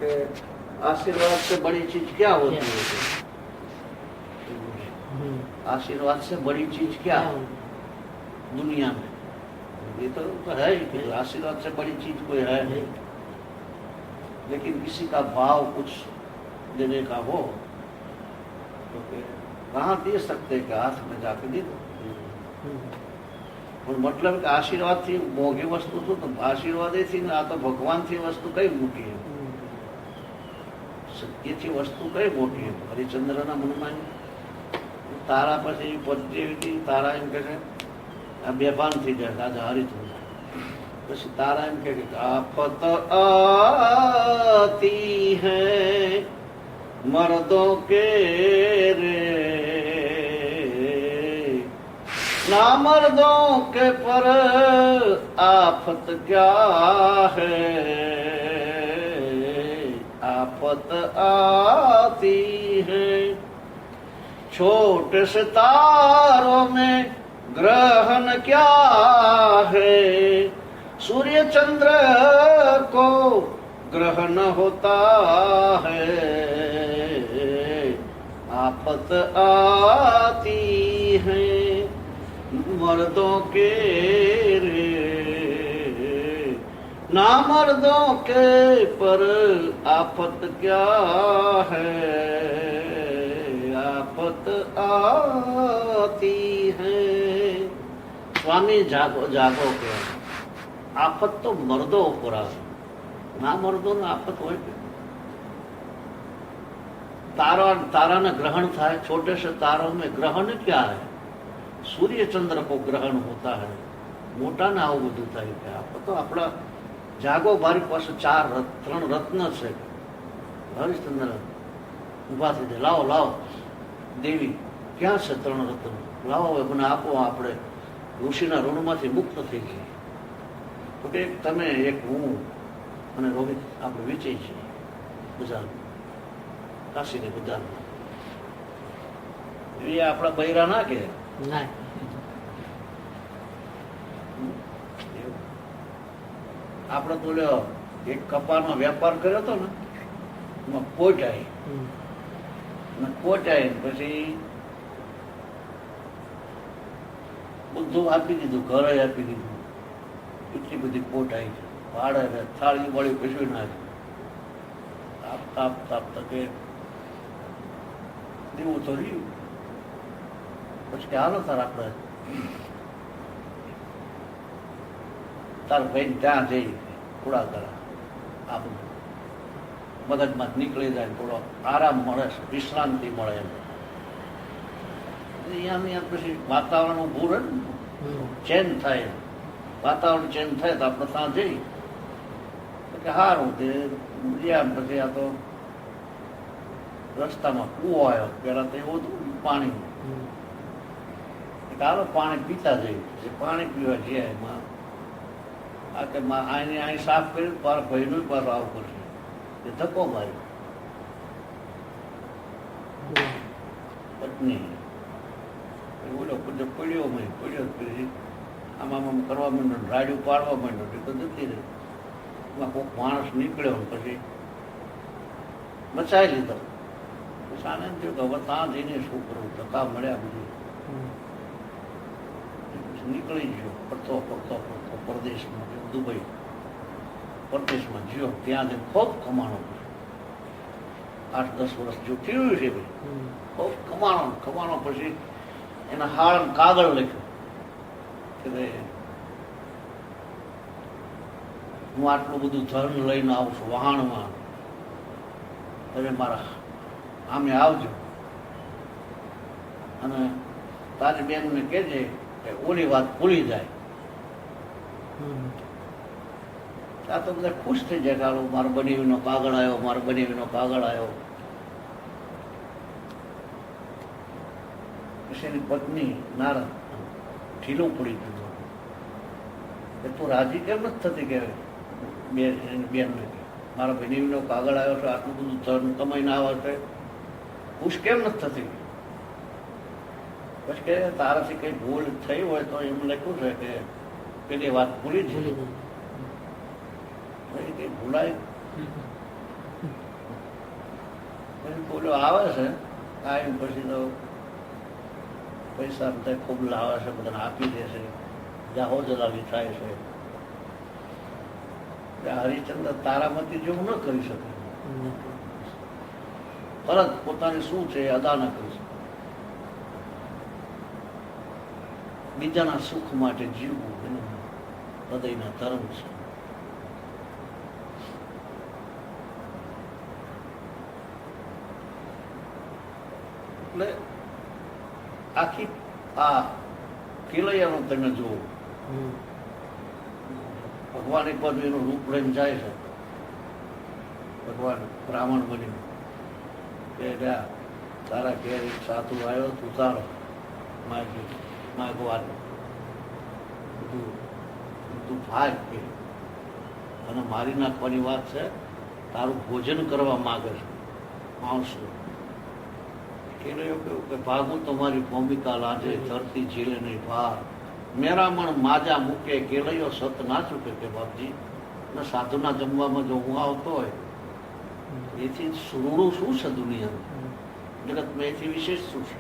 कि आशीर्वाद से बड़ी चीज क्या होती है? आशीर्वाद से बड़ी चीज क्या दुनिया में? ये तो है ही कि आशीर्वाद से बड़ी चीज कोई है नहीं। लेकिन किसी का भाव कुछ देने का हो तो कहाँ दे सकते कि हाथ में जाके दे दो। પણ મતલબ કે આશીર્વાદ થી મોંઘી વસ્તુ શું? તો આશીર્વાદ થી આ તો ભગવાન થી વસ્તુ કઈ મોટી है? સત્યથી વસ્તુ કઈ મોટી है? હરિચંદ્રના મનમાં તારા પછી પોઝિટિવિટી તારા એમ કે છે આ બેભાન થઈ જાય રાજા હરિચંદ્ર પછી તારા એમ કે આફત આતી है मर्दों के रे ना मर्दों के पर आफत क्या है आफत आती है छोटे सितारों में ग्रहण क्या है सूर्य चंद्र को ग्रहण होता है आफत आती है मर्दों के रे ना मर्दों के पर आफत क्या है आफत आती है। स्वामी जागो जागो के आफत तो मर्दों पर आ ना मर्दों ने आफत हो तारा तारा ने ग्रहण था छोटे से तारों में ग्रहण क्या है सूर्य चंद्र को ग्रहण होता है मोटा ना आવું બધું થાય કે આપણે તો આપણા જાગો મારી પાસે ત્રણ રત્ન છે હરિશ્ચંદ્ર ઉભા થઈ જાય લાવો લાવો દેવી ક્યાં છે ત્રણ રત્ન લાવો મને આપો આપણે ઋષિના ઋણમાંથી મુક્ત થઈ જઈએ તો કે તમે એક હું અને રોહિત આપણે વિચય છીએ બજાર કાશીને બજારમાં એ આપણા બૈરા ના કે આપણે તો એક કપાળનો વેપાર કર્યો હતો ને એમાં કોટ આવી પછી બધું આપી દીધું ઘરે આપી દીધું એટલી બધી કોટ આવી છે ભાડે થાળી વાળી કશું ના તાપ તાપ તકે દેવું તો રહ્યું પછી કે હાલો તાર આપણે તાર ભાઈ ત્યાં જઈ થોડા કરા આપણું મગજમાં નીકળી જાય થોડો આરામ મળે છે વિશ્રાંતિ મળે એમ અહીંયા પછી વાતાવરણ ઊભું રહે ને ચેન્જ થાય વાતાવરણ ચેન્જ થાય તો આપણે ત્યાં જઈ કે સારું તે ગયા પછી આ તો રસ્તામાં કૂવો આવ્યો પેલા તો એવું હતું પાણી હાલો પાણી પીતા જઈએ પાણી પીવા જઈએ એમાં આ કે આને અહીં સાફ કર્યું મારા ભાઈનું પાછું આવું કરશે એ ધક્કો માર્યો પત્ની બોલો પડ્યો પછી આમાં આમ કરવા માંડ્યો રાડ્યું પાડવા માંડ્યો એ તો જતી રહી એમાં કોઈક માણસ નીકળ્યો પછી બચાવી લીધો પછી આનંદ થયો કે હવે ત્યાં જઈને શું કરવું ધક્કા મળ્યા બધું નીકળી ગયો ફરતો પરદેશમાં દુબઈ પરદેશમાં જ્યો ત્યાં જઈને ખૂબ કમાણો 8-10 વર્ષ જો થયું છે ભાઈ ખૂબ કમાણો પછી એના હાળ કાગળ લખ્યો કે હું આટલું બધું ધન લઈને આવું છું વહાણમાં તમે મારા આમે આવજો અને તારી બેનને કહેજે ઓલી વાત ભૂલી જાય આ તો બધા ખુશ થઈ જાય કે મારો બનેવીનો કાગળ આવ્યો પછી એની પત્ની નારદ ઢીલો પડી ગયો એ તું રાજી કેમ નથી થતી કે બેનને મારા બનેવીનો કાગળ આવ્યો છે આટલું બધું ધન કમાઈને આવે છે ખુશ કેમ નથી થતી પછી કે તારાથી કઈ ભૂલ થઈ હોય તો એમ લખ્યું છે કે પેલી વાત ભૂલી જ કઈ ભૂલાય પછી બોલો આવે છે કાયમ, પછી તો પૈસા બધા ખૂબ લાવે છે, બધાને આપી દે છે, જાહો જલાલી થાય છે. હરિશ્ચંદ્ર તારામતી જેવું ન કરી શકે, તરત પોતાની શું છે એ અદા ન કરી શકે. બીજાના સુખ માટે જીવવું એનું હૃદયના ધર્મ છે. એટલે આખી આ કેલૈયાનું તમે જુઓ, ભગવાન એક બાજુ એનું રૂપ લઈને જાય છે, ભગવાન બ્રાહ્મણ બનીને કે તારા ઘેર એક સાધુ આવ્યો, તું તારો માગવાનું તું ભાગ કે અને મારી નાખવાની વાત છે, તારું ભોજન કરવા માંગે છે માણસો. કેલૈયો કહ્યું કે ભાગું તમારી ભૂમિકા લાજે, ધરતી ઝીલે નહીં ભાર, મેરામણ માજા મૂકે કેલૈયો સત ના ચૂકે. કે બાપજી ને સાધુના જમવામાં જો હું આવતો હોય એથી સુરૂડું શું છે દુનિયાનું, જગતમાં એથી વિશેષ શું છે?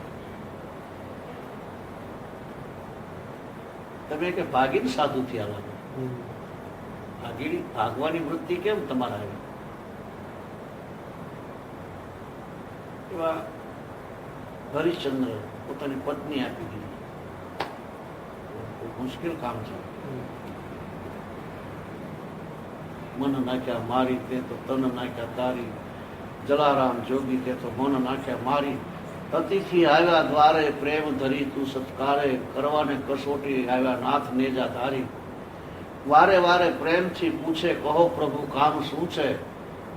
તમે કે ભાગીને સાધુ થયા લાગે, ભાગવાની વૃત્તિ કેમ તમારા આવી? એવા હરિશ્ચંદ્ર પોતાની પત્ની આપી દીધી. મુશ્કેલ કામ છે. મન નાખ્યા મારી તે તો તન નાખ્યા તારી, જલારામ જોગી તે તો મન નાખ્યા મારી. અતિથિ આવ્યા દ્વારે પ્રેમ ધરી તું સત્કારે, કરવાને કસોટી આવ્યા નાથ નેજા ધારી. વારે વારે પ્રેમથી પૂછે કહો પ્રભુ કામ શું છે,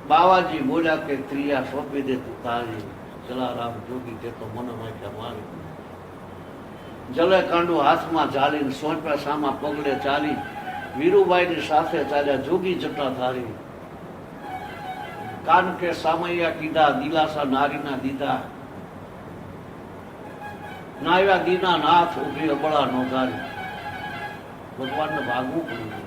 બાવાજી બોલ્યા કે ત્રિયા સોંપી દે તું તારી, જલારામ જોગી તે તો મન નાખ્યા મારી. જલે કાંડું હાથમાં ઝાલીને સોંપ્યા સામા પગલે ચાલી, વીરુબાઈની સાથે ચાલ્યા જોગી જટા ધારી. કાન કે સામૈયા કીધા દિલાસા નારીના દીધા, નાવ્યા દીના નાથ ઉભી અબળા નોંધારી. ભગવાનને ભાગવું પડ્યું.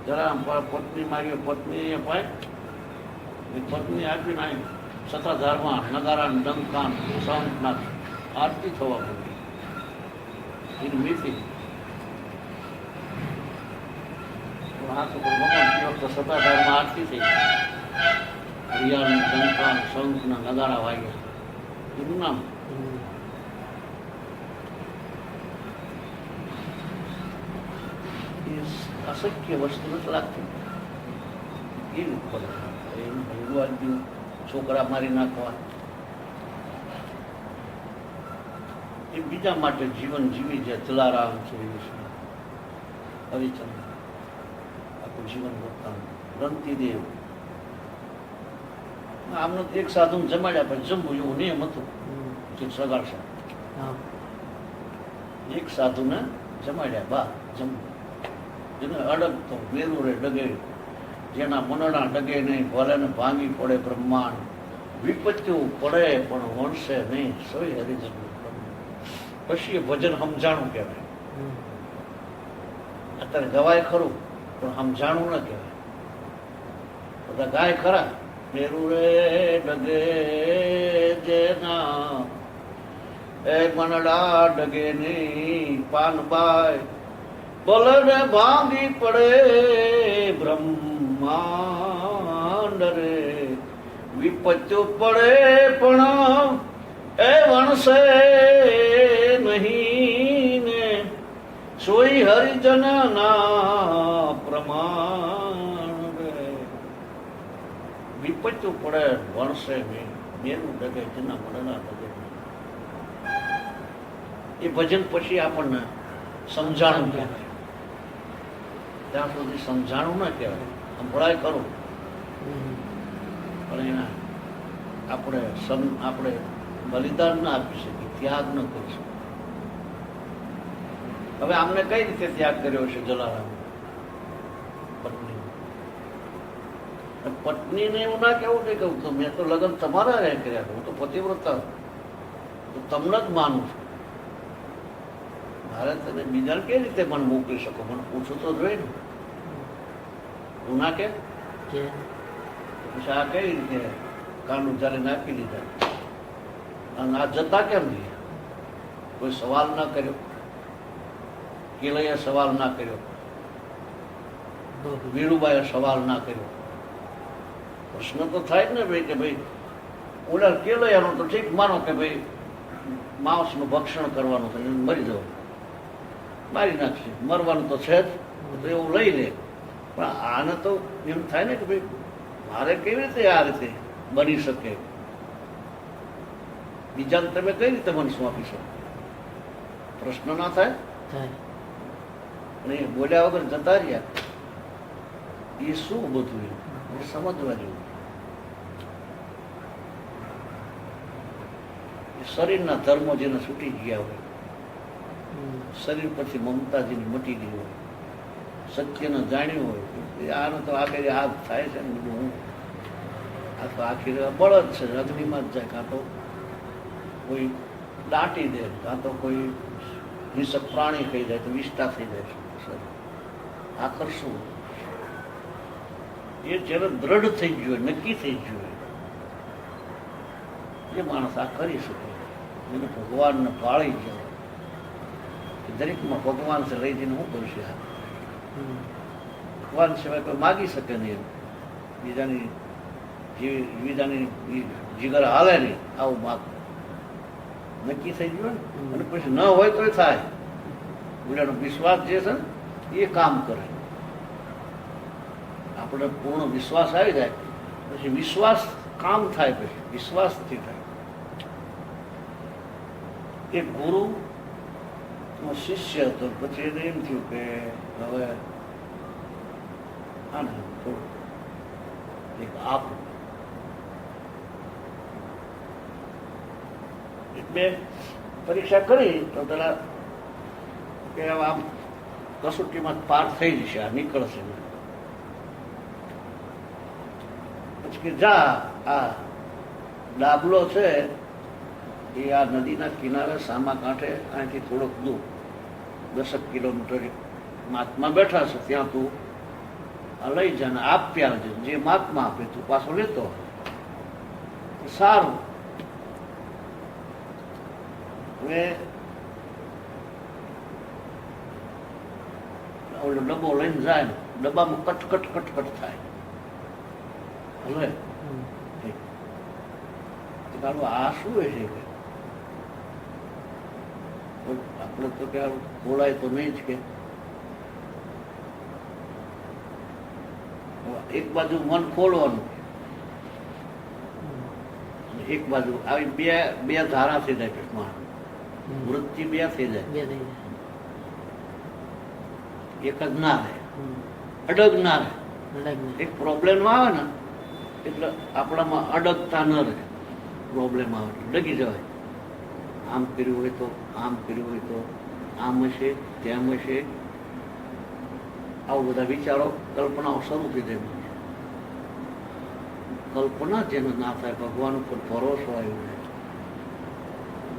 જરા પત્ની મારી પત્ની અપાય, પત્ની આપી નાય સતાધારમાં નગારા ડંકાન સાઉન્ડના આરતી થવા પડી. એની મીઠી હાથ ઉપર ભગવાન સતાધારમાં આરતી થઈ, હરિયાળ ડંકાન શંખના નગારા વાગ્યા. એનું નામ અશક્ય વસ્તુ નથી લાગતી. એનું ભગવાન છોકરા મારી નાખવા, એ બીજા માટે જીવન જીવી જાય. જલારામ છે, હરિચંદ્ર આખું જીવન વર્તાન. રંતીદેવ આમને એક સાધુ જમાડ્યા પછી જમવું એવું નિયમ હતું કે સગાડશે. એક સાધુને જમાડ્યા બા જમવું, જેને અડગતો મેરું રે ડગે, જેના મનડા ડગે નહીં, ભલે ને ભાંગી પડે બ્રહ્માંડ, વિપત્યું પડે પણ વણશે નહીં, સોય હરિજન. પછી એ ભજન સમજાણું કહેવાય. અત્યારે ગવાય ખરું પણ સમજાણું ન કહેવાય. બધા ગાય ખરા, મેરું રે ડગે જેના એ મનડા ડગે નહીં, પાનબાઈ ભલે ને ભાંગી પડે બ્રહ્માંડ રે, વિપત્યું પડે પણ એ વણશે નહીં ને, સોઈ હરિજન ના પ્રમાણ રે. વિપત્યું પડે વણશે નહીં, મેરું ડગે જેના મનડા ડગે. એ ભજન પછી આપણને સમજાણું કહેવાય. ત્યાં સુધી સમજાણું ના કહેવાય, સંભળાય ખરું પણ એના આપણે બલિદાન ના આપી શકીએ, ત્યાગ ન કરી શકીએ. હવે આમને કઈ રીતે ત્યાગ કર્યો છે જલારામ? પત્નીને એવું ના કેવું નહીં કહું તો મેં તો લગ્ન તમારા રહે કર્યા, હું તો પતિવ્રતા તમને જ માનું છું. મારે તને બીજાને કઈ રીતે મને મોકલી શકો? મને પૂછું તો જોઈએ ને. હું ના કે પછી આ કઈ રીતે કાંડું જ્યારે નાખી દીધા અને આ જતા કેમ નહીં? કોઈ સવાલ ના કર્યો, કેલૈયા સવાલ ના કર્યો, વીરુબાઈએ સવાલ ના કર્યો. પ્રશ્ન તો થાય જ ને ભાઈ કે ભાઈ ઓલા કેલૈયાનો તો ઠીક માનો કે ભાઈ માંસનું ભક્ષણ કરવાનું છે, મરી જવાનું, મારી નાખશે, મરવાનું તો છે જ, તો એવું લઈ લે. પણ આને તો એમ થાય ને કે ભાઈ મારે કેવી રીતે આ રીતે બની શકે? બીજાને તમે કઈ રીતે મને સોંપી શકો? પ્રશ્ન ના થાય? અને એ બોલ્યા વગર જતા રહ્યા. એ શું બધું એ સમજવા જેવું. શરીરના ધર્મો જેને છૂટી ગયા હોય, શરીર પછી મમતા જેની મટી ગઈ હોય, સત્યને જાણ્યું હોય, આનો તો આગળ હાથ થાય છે ને બધું. હું આ તો આખી બળદ છે, અગ્નિમાં જ જાય. કાં તો કોઈ દાટી દે, કાં તો કોઈ હિંસક પ્રાણી ખાઈ જાય તો વિષ્ટા થઈ જાય. આખર શું એ જ્યારે દ્રઢ થઈ ગયું, નક્કી થઈ ગયું, એ માણસ આ કરી શકે. એને ભગવાનને પાળી ગયો. દરેકમાં ભગવાન છે લઈ જઈને શું કરશે? ભગવાન સિવાય કોઈ માગી શકે નહીં. બીજાની જીગર હાલે નહીં. આવું માગ નક્કી થઈ ગયું ને. અને પછી ન હોય તો થાય. બીજાનો વિશ્વાસ જે છે ને એ કામ કરે. આપણે પૂર્ણ વિશ્વાસ આવી જાય પછી વિશ્વાસ કામ થાય. પછી વિશ્વાસથી થાય. એક ગુરુ શિષ્ય હતો. પછી એને એમ થયું કે હવે આને થોડું એક આપું. બે પરીક્ષા કરી તો પેલા કે આમ કસોટીમાં પાર થઈ જશે, આ નીકળશે. પછી કે જા આ ડાબલો છે એ આ નદીના કિનારે સામા કાંઠે અહીંથી થોડોક દૂર 10 કિલોમીટર મહાત્મા બેઠા છે, ત્યાં તું આ લઈ જા ને આપ્યા છે. જે મહાત્મા આપે તું પાછો લેતો. સારું. હવે ઓલો ડબ્બો લઈને જાય ને, ડબ્બામાં કટકટ કટકટ થાય. હવે આ શું છે કે આપણે તો કે બોલાય તો નહીં જ કે. એક બાજુ મન ખોલવાનું, એક બાજુ આવી બે ધારા થઈ જાય પેટમાં. વૃત્તિ બે થઈ જાય, એક જ ના રહે, અડગ ના રહે. એક પ્રોબ્લેમ આવે ને એટલે આપણામાં અડગતા ન રહે. પ્રોબ્લેમ આવે ડગી જવાય. આમ કર્યું હોય તો, આમ કર્યું હોય તો, આમ હશે, તેમ હશે, આવું બધા વિચારો, કલ્પનાઓ શરૂ થઈ જાય. કલ્પના જેને ના થાય, ભગવાન ઉપર ભરોસો આવ્યો જાય,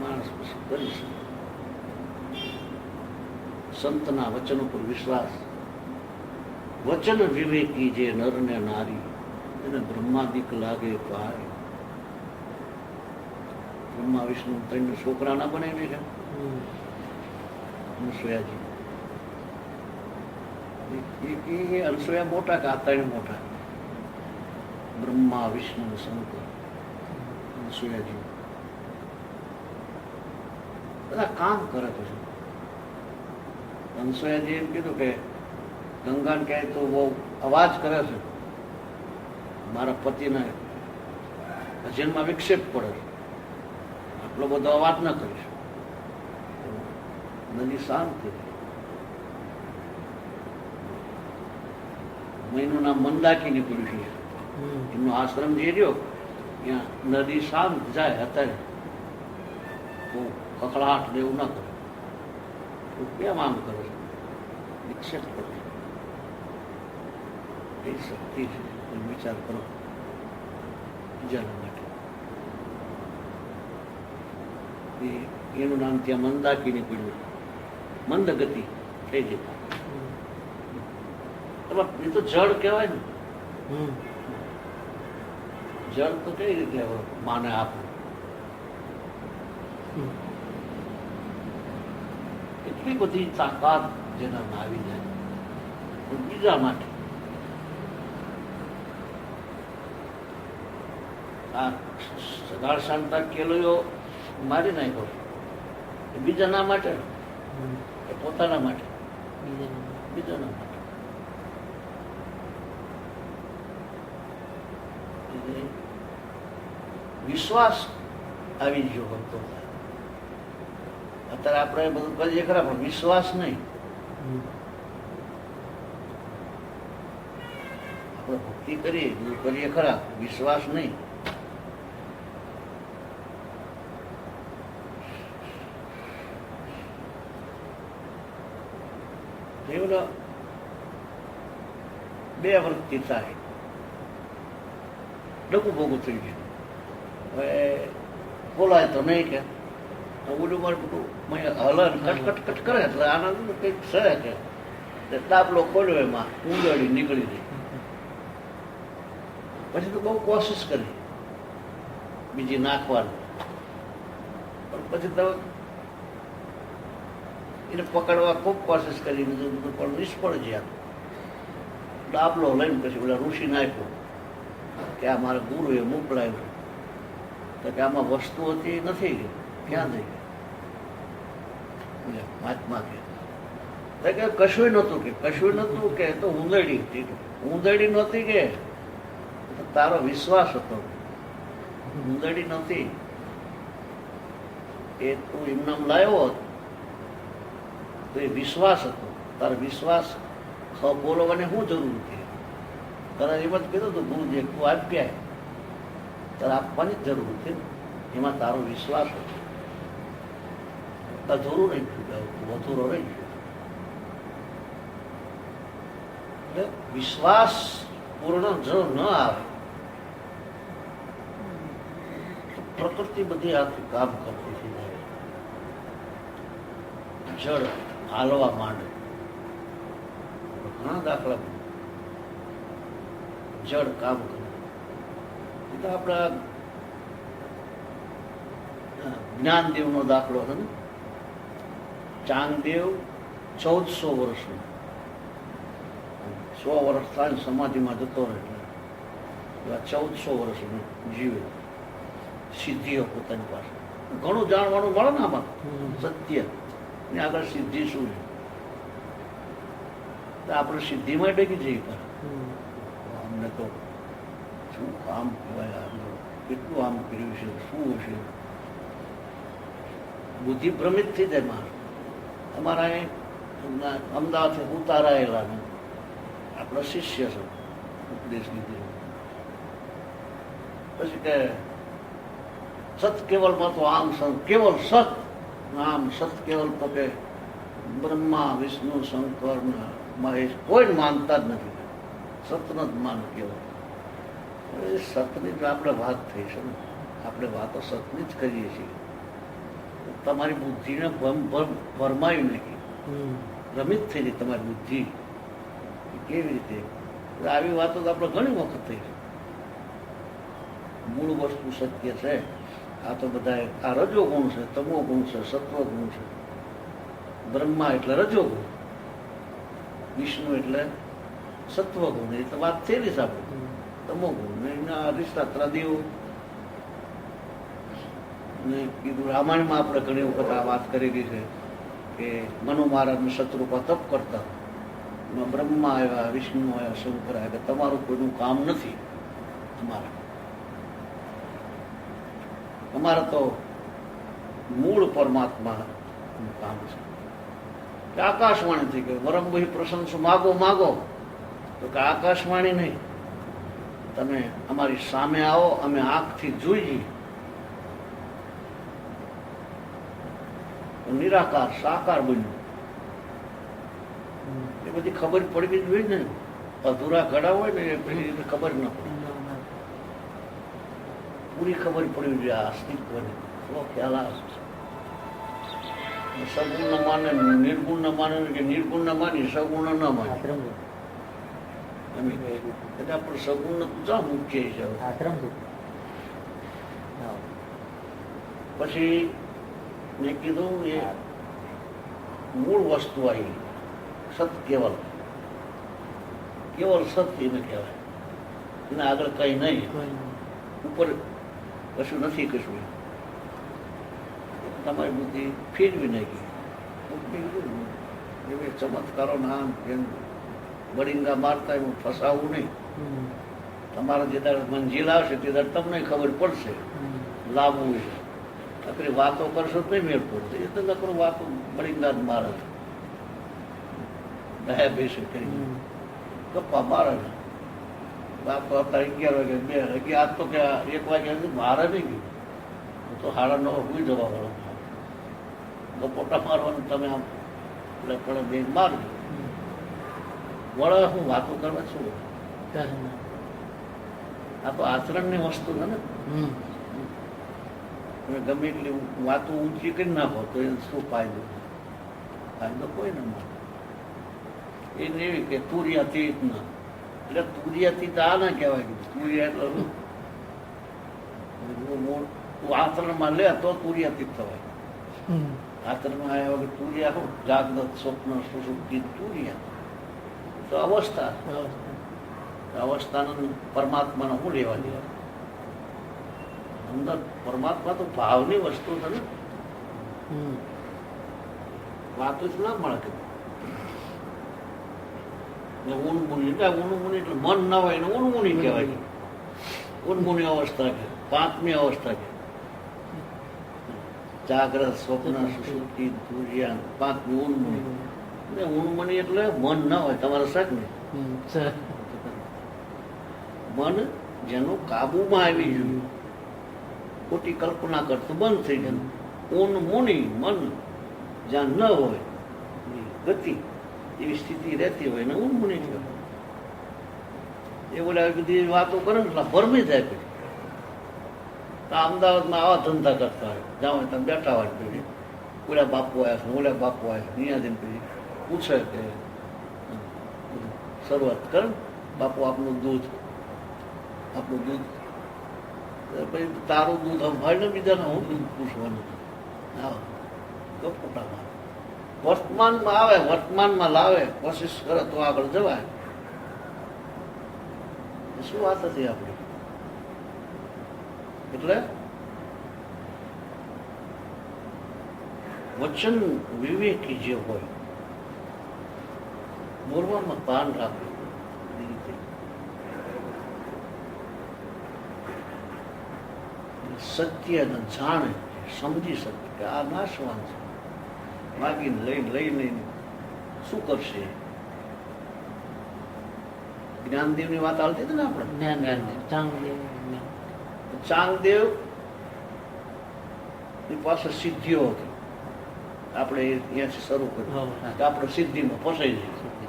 માણસ પછી કરી શકે. સંતના વચન ઉપર વિશ્વાસ. વચન વિવેકી જે નર ને નારી, એને બ્રહ્માદિક લાગે પાય. બ્રહ્મા વિષ્ણુ 3 છોકરા ના બનાવી છે. અનસૂયાજી અનસૂયા મોટા કે આ 3 મોટા? બ્રહ્મા વિષ્ણુ શંકર અનસૂયાજી બધા કામ કરે. પછી અનસૂયાજી એમ કીધું કે ગંગાને કહે તો બહુ અવાજ કરે છે, મારા પતિને ભજનમાં વિક્ષેપ પડે છે, આટલો બધો અવાજ ન કરીશ. નદી શાંત થઈ. મહિનું નામ મંદાકી નીકળ્યું છે. એમનો આશ્રમ જે રહ્યો ત્યાં નદી શાંત જાય. અત્યારે બહુ કકળાટ ને એવું ન કરે. કેમ આમ કરે છે? વિક્ષેપ કરે. એ શક્તિ છે. વિચાર કરો બીજાના માટે. એનું નામ ત્યાં મંદાકી નીકળ્યું. મંદ ગતિ થઈ જતા. એ તો જળ કહેવાય ને. જળ તો કઈ રીતે માને આપણે? એટલી બધી તાકાત જેનામાં આવી જાય પણ બીજા માટે આ સગાળ શાંતા કેલોયો મારી નાખ્યો એ બીજાના માટે એ પોતાના માટે બીજાના માટે વિશ્વાસ આવી ગયો ભક્તો. અત્યારે આપણે બધું કરીએ ખરા પણ વિશ્વાસ નહીં. આપણે ભક્તિ કરીએ બધું કરીએ ખરા, વિશ્વાસ નહીં. એવું બે વૃત્તિ થાય, ડગું ભોગું થઈ ગયું. હવે બોલાય તો નહીં કે ઓલું મારે બધું હલન કટકટ કરે એટલે આનંદ કંઈક છે કે દાબલો ખોલ્યો એમાં ઉંદરડી નીકળી ગઈ. પછી તો બહુ કોશિશ કરી બીજી નાખવાની, પણ પછી તો એને પકડવા ખૂબ કોશિશ કરી પણ નિષ્ફળ ગયા. દાબલો લઈને પછી ઓલા ઋષિ નાખ્યો કે આ મારા ગુરુએ મોકલાવ્યો તો કે આમાં વસ્તુ હતી નથી, ક્યાં થઈ ગઈ? મહાત્મા કે કશું નહોતું, કે કશું નહોતું, કે તો ઉંદરડી હતી. ઉંદરડી નહોતી કે તારો વિશ્વાસ હતો. ઉંદરડી નહોતી એ તું એમનામ લાવ્યો હોત તો એ વિશ્વાસ હતો. તારો વિશ્વાસ બોલવાની શું જરૂર હતી? તારા એમ જ કીધું હતું ગુરુજી તું આપ્યા, તારે આપવાની જ જરૂર હતી. એમાં તારો વિશ્વાસ હતો. અધૂરું નહીં ગયું, અધૂરો રહી ગયો. એટલે વિશ્વાસ પૂર્ણ જો ન આવે પ્રકૃતિ બધી આખી કામ કરતી થઈ જાય. જળ હાલવા માંડે. ઘણા દાખલા જળ કામ કરે. એ તો આપણા જ્ઞાનદેવ નો દાખલો હતો ને. ચાંગદેવ 1400 વર્ષનો, 100 વર્ષ થાય સમાધિમાં જતો રહે એટલે 1400 વર્ષનો જીવે. સિદ્ધિઓ પોતાની પાસે ઘણું જાણવાનું મળે ને આમાં. સત્ય ને આગળ સિદ્ધિ શું છે આપણે સિદ્ધિમાં ડગી જઈએ પર અમને તો શું કામ કહેવાય, કેટલું આમ કર્યું છે, શું હશે. બુદ્ધિ ભ્રમિત થઈ જાય. મારે અમારા અમદાવાદથી ઉતારાયેલા ને આપણા શિષ્ય છે, ઉપદેશ લીધેલો. પછી કે સત કેવલમાં તો આમ કેવલ સત આમ સત કેવલ તો કે બ્રહ્મા વિષ્ણુ શંકર મહેશ કોઈ માનતા જ નથી. સતનો જ માન કેવલ. સતની જ આપણે વાત થઈ છે ને, આપણે વાતો સતની જ કરીએ છીએ. તમારી બુદ્ધિને ભરમાયું નહીં, ભ્રમિત થઈ ગઈ તમારી બુદ્ધિ. કેવી રીતે? આવી વાતો તો આપણે ઘણી વખત થઈ છે. મૂળ વસ્તુ સત્ય છે. આ તો બધા આ રજો ગુણ છે, તમો ગુણ છે, સત્વ ગુણ છે. બ્રહ્મા એટલે રજો ગુણ, વિષ્ણુ એટલે સત્વ ગુણ. એ તો વાત થયેલી છે આપણે. તમો ગુણ એના રિશ્તા ત્રદેવ ને કીધું. રામાયણમાં આપણે ઘણી વખત આ વાત કરેલી છે કે મનુ મહારાજને શત્રુપા તપ કરતા, એમાં બ્રહ્મા આવ્યા, વિષ્ણુ આવ્યા, શંકર આવ્યા કે તમારું કોઈનું કામ નથી. અમારા તો મૂળ પરમાત્માનું કામ છે. આકાશવાણી થઈ ગઈ. વરમ બહી પ્રશંસો માગો માગો તો કે આકાશવાણી નહીં, તમે અમારી સામે આવો, અમે આંખથી જોઈ જઈએ. નિરાકાર સાકાર બન્યું. એ બધી ખબર પડવી જોઈએ ને. અધૂરા ઘડા હોય ને એ પેલી રીતે ખબર ન પડે. પૂરી ખબર પડવી જોઈએ આ અસ્તિત્વની. ખ્યાલ આવે સગુણ ન માને, નિર્ગુણ ન માને કે નિર્ગુણ ન માની સગુણ ન માને. એટલે આપણે સગુણ જા મૂકીએ છીએ. પછી મેં કીધું એ મૂળ વસ્તુ આવી સત કેવલ કેવલ સત એને કહેવાય, એને આગળ કઈ નહીં, ઉપર કશું નથી, કશું તમારી બુદ્ધિ ફેરવી નાખી. એવી ચમત્કારો નામ જેમ બડિંગા મારતા એવું ફસાવું નહીં. તમારા જે દર મંજિલ આવશે તે દર તમને ખબર પડશે લાવવું છે. નકરી વાતો કરશો તો મેળ પડશે. એ તો નકરું વાતો બડિંગા જ મારે દયા બેસે કરી ગપ્પા મારે વાતો હતા 11 વાગે 2 વાગે આજ તો કે 1 વાગ્યા મારે નહીં ગયું તો 9:30 હુઈ જવા વાળો ગપોટા મારવાનું તમે આમ એટલે બે મારજો વળે હું વાતો કરવા છું. આ તો આચરણની વસ્તુ છે ને. તમે ગમે એટલી વાતો ઊંચી કરી નાખો તો એને શું ફાયદો? ફાયદો કોઈ ને મળે. એને એવી કે તુર્યાતીત ના, એટલે તુર્યાતીત આ ના કહેવાય કે તુર્યા એટલે તું આચરણમાં લે તો તુર્યાતીત થવાય. આચરણમાં આવ્યા વગર તુર્યા શું? જાગ્રત સ્વપ્ન સુષુપ્તિ તુર્યા તો અવસ્થા. અવસ્થાનો પરમાત્માનો શું લેવા દેવા? અંદર પરમાત્મા તો ભાવની વસ્તુ છે ને. વાતો જ ના મળે કે ઊનમુનિ એટલે ઊનમુનિ એટલે મન ના હોય ને ઊનમુનિ કહેવાય. ઊનમુનિ અવસ્થા કે 5મી અવસ્થા કે જાગ્રત સ્વપ્ન સુષુપ્તિ તુર્યા 5મી ઊનમુનિ. ઊનમુનિ એટલે મન ના હોય તમારે શાક ને મન જેનો કાબુમાં આવી ગયું, ખોટી કલ્પના કરતું બંધ થઈ ગયું. ઊન મુનિ મન જ્યાં ન હોય ગતિ એવી સ્થિતિ રહેતી હોય ને ઊન મુનિ કહેવાય. એ બોલે બધી વાતો કરે ને ભરમી જાય. પછી અમદાવાદમાં આવા ધંધા કરતા હોય, જ્યાં હોય તમે બેઠા હોય પેલી ઓલા બાપુ આવ્યા છે, ઓલા બાપુ આવ્યા છે, નિયાદીને પેલી પૂછે કે શરૂઆત કરે બાપુ આપણું દૂધ પછી તારું દૂધ સંભાળ ને બીજાને હું દૂધ પૂછવાનું. વર્તમાનમાં આવે, વર્તમાનમાં લાવે, કોશિશ કરે તો આગળ જવાય. શું વાત હતી આપણી? એટલે વચન વિવેકી જે હોય બોલવામાં ભાન રાખવું. સત્ય જાણે સમજી શકે કે આ નાશવાન છે, માગીને લઈને શું કરશે? જ્ઞાનદેવની વાત આવતી હતી ને આપણે. ચાંગદેવ ની પાસે સિદ્ધિઓ હતી. આપણે અહીંયાથી શરૂ કર્યું કે આપણે સિદ્ધિમાં ફસાઈ જઈએ.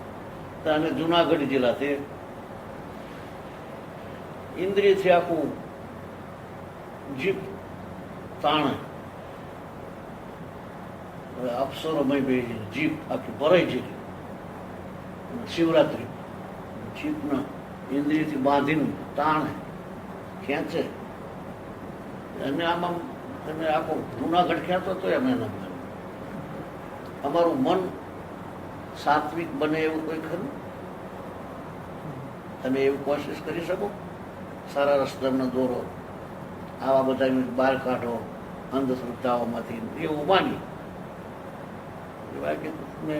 અને જુનાગઢ જિલ્લા તે ઇન્દ્રિયથી આખું જીપ તાણે અપ્સરોમય બે જીપ આખી ભરાઈ જતી. શિવરાત્રી જીપના ઇન્દ્રિયથી બાંધીને તાણે ખેંચે અને આમાં તમે આખો જુનાગઢ ખેંચો તો એમ એના અમારું મન સાત્વિક બને એવું કોઈ ખરું? તમે એવું કોશિશ કરી શકો? સારા રસ્તામાં દોરો, આવા બધા બહાર કાઢો અંધશ્રદ્ધાઓમાંથી, એવું માની બાકી તમે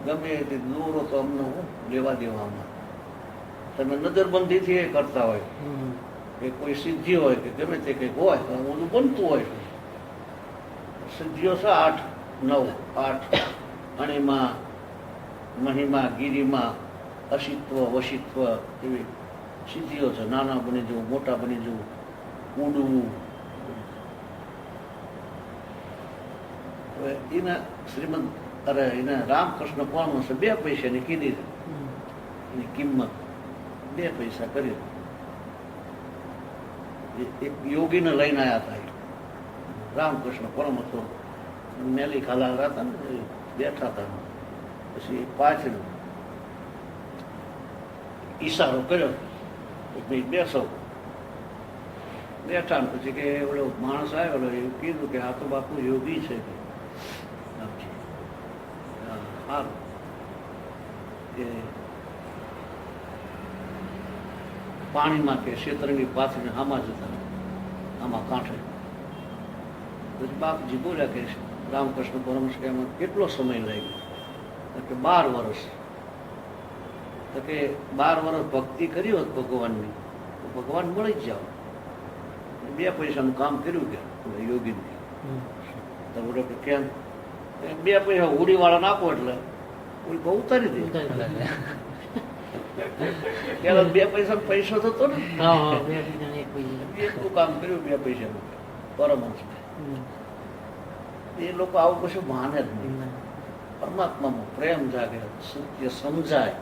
ગમે તે દોરો તો અમને હું લેવા દેવામાં. તમે નજરબંધીથી એ કરતા હોય કે કોઈ સિદ્ધિ હોય કે ગમે તે કંઈક હોય તો બધું બનતું હોય. સિદ્ધિઓ છે 8, 9, 8 અણિમા મહિમા ગિરિમા અશિત્વ વશિત્વ એવી સિદ્ધિઓ છે. નાના બની જવું, મોટા બની જવું, ઉડવું. એના શ્રીમદ એના રામકૃષ્ણ પરમહંસે 2 પૈસાની કીધી એની કિંમત 2 પૈસા કરી. એક યોગીને લઈને આવ્યા હતા રામકૃષ્ણ પરમહંસો, મેલી ખાલા હતા ને બેઠા હતા. પછી પાછળ ઈશારો કર્યો ભાઈ બેસો. બેઠા ને પછી કે ઓલો માણસ આવ્યો એ કીધું કે આ તો બાપુ યોગી છે કે સારું કે પાણીમાં કે શેતરંગી પાથરીને આમાં જતા આમાં કાંઠે પછી બાપજી બોલ્યા કે રામકૃષ્ણ પરમહંસ કે એમાં કેટલો સમય લાગ્યો કે 12 વર્ષ. તો કે 12 વર્ષ ભક્તિ કરી હોત ભગવાનની તો ભગવાન મળી જ જાઓ. 2 પૈસાનું કામ કર્યું કે યોગીને તો બોલે કે કેમ 2 પૈસા હોડીવાળાને આપો એટલે બહુ ઉતારી દે. પેલા 2 પૈસા પૈસો થતો ને એટલું કામ કર્યું 2 પૈસાનું પરમહંસ. એ લોકો આવું કશું માને જ નહીં. પરમાત્મામાં પ્રેમ જાગે, સત્ય સમજાય,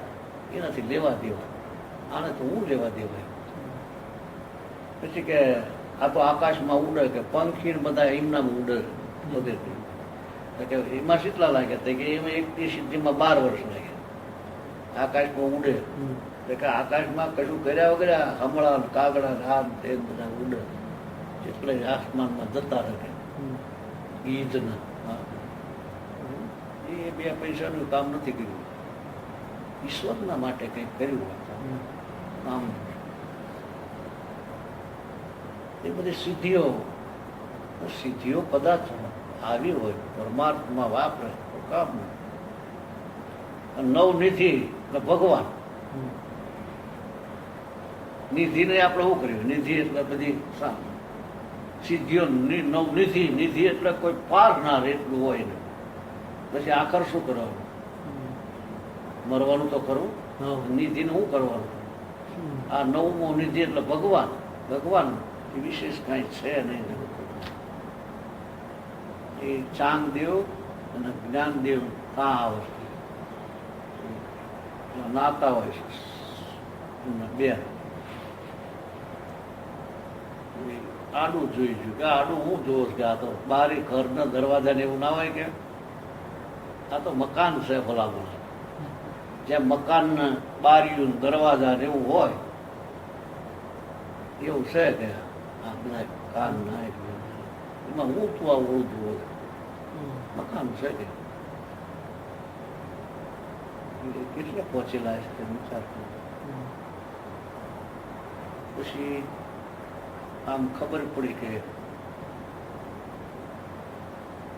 એનાથી લેવા દેવા. આને તો હું લેવા દેવાય. પછી કે આ તો આકાશમાં ઉડે કે પંખી બધા એમનામાં ઉડે બધે કે એમાં કેટલા લાગ્યા કે એમાં એકની સિદ્ધિમાં 12 વર્ષ લાગ્યા. આકાશમાં ઉડે કે આકાશમાં કશું કર્યા વગર હમણાં કાગડા રામ તે બધા ઉડે એટલે આસમાનમાં જતા રહે ગીતના. એ 2 પૈસાનું કામ નથી કર્યું, ઈશ્વરના માટે કંઈક કર્યું કામ. એ બધી સિદ્ધિઓ કદાચ આવી હોય પરમાત્મા વાપરે તો કામ. નવનિધિ એટલે ભગવાન. નિધિને આપણે શું કર્યું? નિધિ એટલે બધી સિદ્ધિઓ. નવનિધિ નિધિ એટલે કોઈ પાર ના રહે એટલું હોય ને. પછી આખર શું કરવાનું? મરવાનું તો ખરું. નિધિને શું કરવાનું? આ 9મો નિધિ એટલે ભગવાન. ભગવાન એ વિશેષ કાંઈ છે નહીં. એ ચાંગદેવ અને જ્ઞાનદેવ ત્યાં આવે નાતા હોય છે 2. આડું જોઈ છું કે આડું હું જોઉં કે આ તો બારી ઘરના દરવાજા ને એવું ના હોય કે આ તો મકાન છે ભલામણ. જ્યાં મકાનના બારીયું દરવાજા ને એવું હોય એવું છે કે આ બધા કાન ના એમાં હું તું આવું જુઓ મકાન છે કે કેટલે પહોંચેલા છે વિચાર. પછી આમ ખબર પડી કે